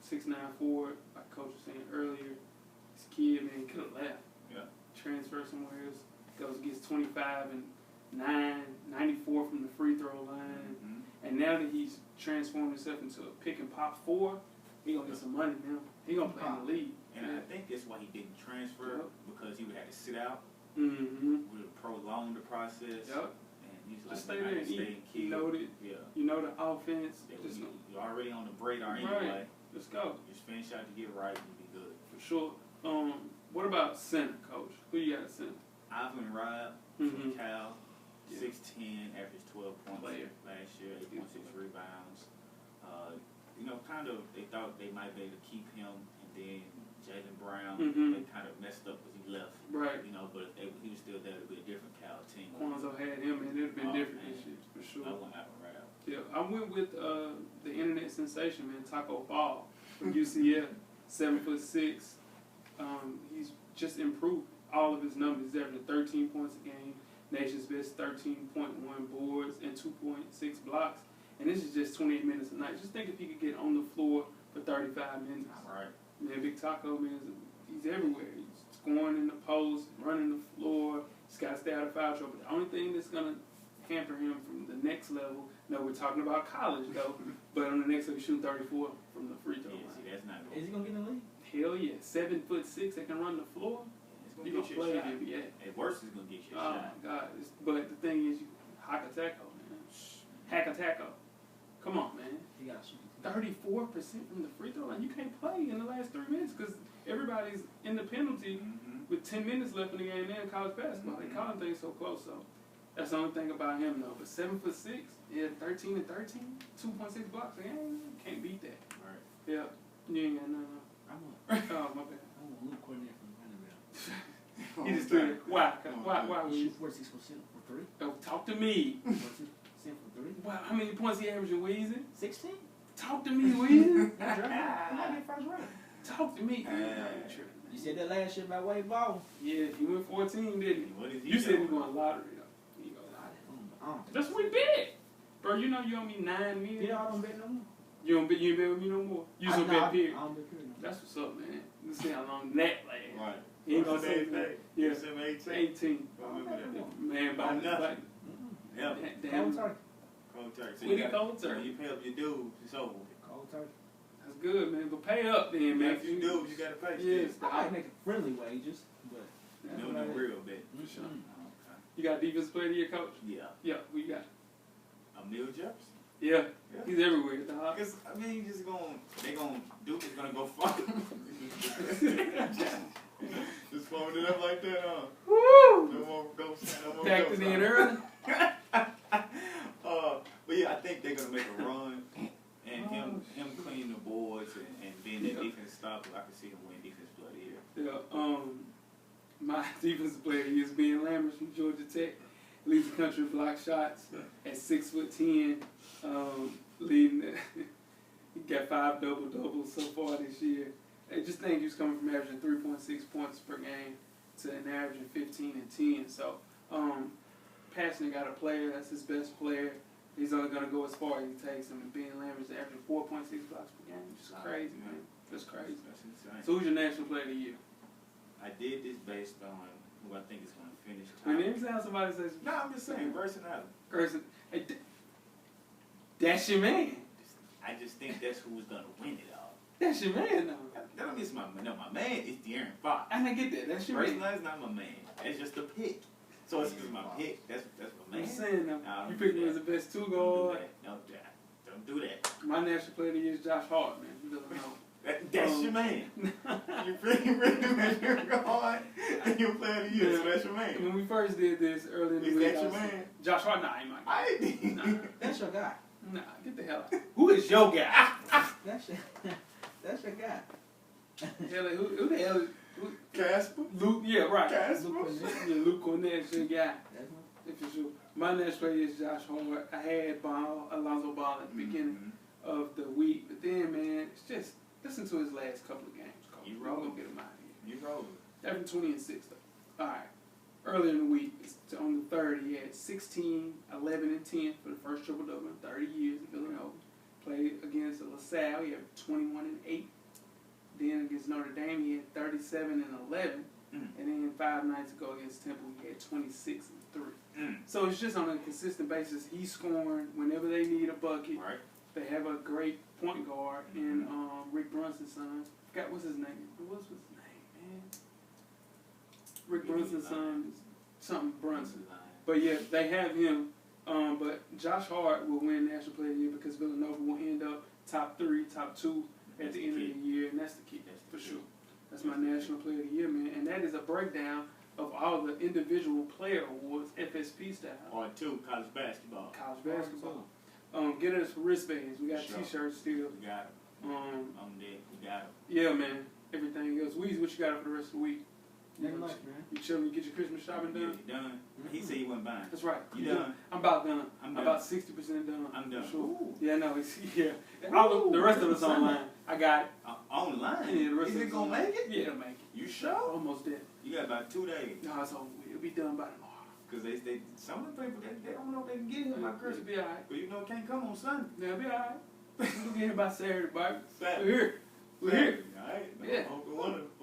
6'9" forward, like Coach was saying earlier. This kid, man, could have left. Yeah. Transfer somewhere else. Gets 25 and 9, 94 from the free throw line. And now that he's transformed himself into a pick and pop 4, he gonna get some money now. He gonna play in the league. And I think that's why he didn't transfer, because he would have to sit out. Mm-hmm. Would have prolonged the process. Yep. And he's like, Just stay there and eat. You know the, you know the offense. Just you're already on the radar anyway. Let's go. Just finish out to get right and be good. For sure. What about center, coach? Who you got at center? Ivan Robb from Cal, 6'10", averaged 12 points last year, 8.6 rebounds. You know, kind of, they thought they might be able to keep him, and then Jaylen Brown, they kind of messed up because he left. Right. You know, but he was still there to be a different Cal team. Quanzo had him, and it would have been different this year, for sure. I went Ivan Robb. Yeah, I went with the internet sensation, man, Taco Fall from UCF, 7'6". He's just improved all of his numbers. He's averaging 13 points a game, nation's best 13.1 boards and 2.6 blocks. And this is just 28 minutes a night. Just think if he could get on the floor for 35 minutes. Right. Man, Big Taco, man, he's everywhere. He's scoring in the post, running the floor. He's got to stay out of foul trouble. The only thing that's going to hamper him from the next level, no, we're talking about college, though, but on the next level, he's shooting 34 from the free throw line. See, that's not good. Is he gonna get in the league? Hell yeah, 7'6" that can run the floor. It's You gonna gonna get you play a the shot. NBA. At worst, it's gonna get you a Oh shot. my God! But the thing is, Hackataco, man, Hackataco. Come on, man. He got to shoot. 34% from the free throw line. You can't play in the last 3 minutes because everybody's in the penalty with 10 minutes left in the game now in college basketball. They calling things so close, so that's the only thing about him, though. But 7'6", yeah, 13 and 13, 2.6 blocks a game. Can't beat that. Right. Yeah, you ain't got none. I'm Oh, my bad. a Luke Cornett from Vanderbilt. He just threw it. Why? Why would He you? shoot 46% for 3. Oh, talk to me. 46% for 3. Wow, how many points he averaging, Weezy? 16? Talk to me, Weezy. He might be first round. Talk to me. You said that last year about Wade Ball. Yeah, he went 14, didn't he? What is he You said he doing? going lottery, though. He go lottery. I don't think That's so. what we bet. Bro, you know you owe me $9 million. Yeah, I don't bet no more. You don't bet with me no more. You just bet period. I don't bet period. That's what's up, man. Let's see how long that lasts. Right. He ain't gonna say What's that. the Yeah. date? 18. 18. I don't bet no more. Man, by Oh, nothing. like, Yeah. damn. Cold turkey. Cold turkey. So We you need got- cold turkey. When you pay up your dues, it's over. Cold turkey. That's good, man. But pay up then, man. If you do, you gotta pay. Yes. I might make it friendly wages, but That's No, what no I did. real bet. For sure. Mm. Okay. You got defense player of the year, coach? Yeah. Yeah, who you got? Emil Jefferson. Yeah, Yeah. he's everywhere. The hot. Because, I mean, Duke is gonna go far. Just fold it up like that, huh? Woo! No more ghosts. No more Back to ghosts, the end huh? early. But yeah, I think they're gonna make a run, and him cleaning the boards and being the defense stopper, I can see him win defense player of the year. Yeah, my defensive player is Ben Lammers from Georgia Tech. Leads the country in block shots at 6'10". Leading it. He got 5 double-doubles so far this year. I just think he's coming from averaging 3.6 points per game to an averaging 15 and 10. So, Passionate got a player, that's his best player. He's only going to go as far as he takes him. And Ben Lammers averaging 4.6 blocks per game. Just crazy, man. That's crazy. That's insane. So who's your national player of the year? I did this based on who I think is gonna finish top. When every time somebody says, No, I'm just saying personality. person, hey, that's your man. I just think that's who's gonna win it all. That's your man, though. That don't mean it's my man is De'Aaron Fox. I get that. That's your man. Personality is not my man. That's just a pick. So it's just my pick. That's my man. I'm saying, though, Nah, you don't picked do him that. as the best two Don't guard. Don't do that. My national player of the year is Josh Hart, man. Who doesn't know? That's your man. You really make your guard and you play of the year. So that's your man. When we first did this early in the Is week, that I your was- man? Josh Hart, nah, ain't my guy. I did. Nah, that's your guy. nah, get the hell out. Who is your guy? That's your, that's your guy. Hell, who the hell is Casper. Luke? Yeah, right. Casper. Luke Cornett. Yeah, Luke Cornett is your guy. That's my, For sure. My next player is Josh Hart. I had Alonzo Ball at the beginning of the week, but then, man, it's just listen to his last couple of games. Coach. You We're roll. gonna get him out of here. You roll. Having 20 and 6 though. All right. Earlier in the week, on the 3rd, he had 16, 11, and 10 for the first triple double in 30 years in Villanova. Played against LaSalle, he had 21 and 8. Then against Notre Dame, he had 37 and 11. And then 5 nights ago against Temple, he had 26 and 3. So it's just on a consistent basis. He's scoring whenever they need a bucket. Right. They have a great point guard in Rick Brunson's son. Forgot what's his name. What's his name, man? Rick Brunson's son, something Brunson. But yeah, they have him. But Josh Hart will win National Player of the Year because Villanova will end up top 3, top 2 at the end of the year, and that's the key. For sure. That's my National Player of the Year, man. And that is a breakdown of all the individual player awards, FSP style. Or 2, college basketball. College basketball. Get us wristbands. We got T-shirts still. We got them. On deck. We got them. Yeah, man. Everything else. Weezy, what you got for the rest of the week? Nothing much, man. You chilling? You get your Christmas shopping done? You done. He said he wasn't buying. That's right. You done? I'm about done. I'm done. About 60% done. I'm done. For sure. Ooh. Yeah, no, it's all the rest of us online. I got it. Online? Yeah, the rest Is of it us gonna online. make it? Yeah, it'll make it. You sure? Almost there. You got about 2 days. No, it's over. It'll be done by tomorrow. Because they some of the people, they don't know if they can get here by It'll Christmas. be alright. But you know, can't come on Sunday. It'll be alright. We'll get here by Saturday, baby. Saturday. We're here. We're here. Alright. Yeah. Hope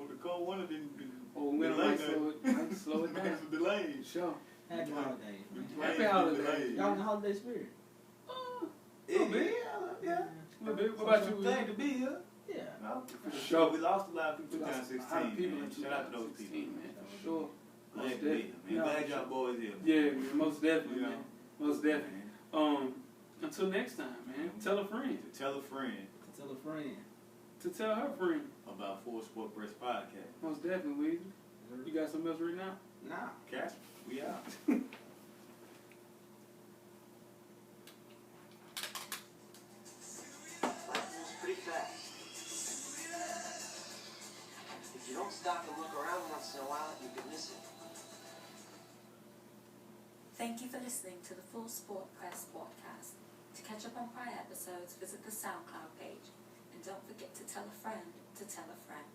the cold winter didn't Oh, we might slow it down. some delays. Sure. Happy holidays, man. Happy holidays. Y'all in the holiday spirit? Little bit. Yeah. A little bit. What about you? Glad to be here. Yeah. No, For sure. We lost a lot of people in Lost a 2016. lot of people man. in Shout out to those people. 2016, man. For sure. Glad to be here, man. Yeah. Glad y'all boys here. Yeah, man, most definitely, You know. man. Most definitely. Man. Until next time, man. Tell a friend. To tell a friend Tell a friend. To tell her friend. about Full Sport Press Podcast. Most definitely, Weezy. You got something else right now? Nah. Casper, we out. Life moves pretty fast. If you don't stop and look around once in a while, you can miss it. Thank you for listening to the Full Sport Press podcast. To catch up on prior episodes, visit the SoundCloud page. And don't forget to tell a friend to tell a friend.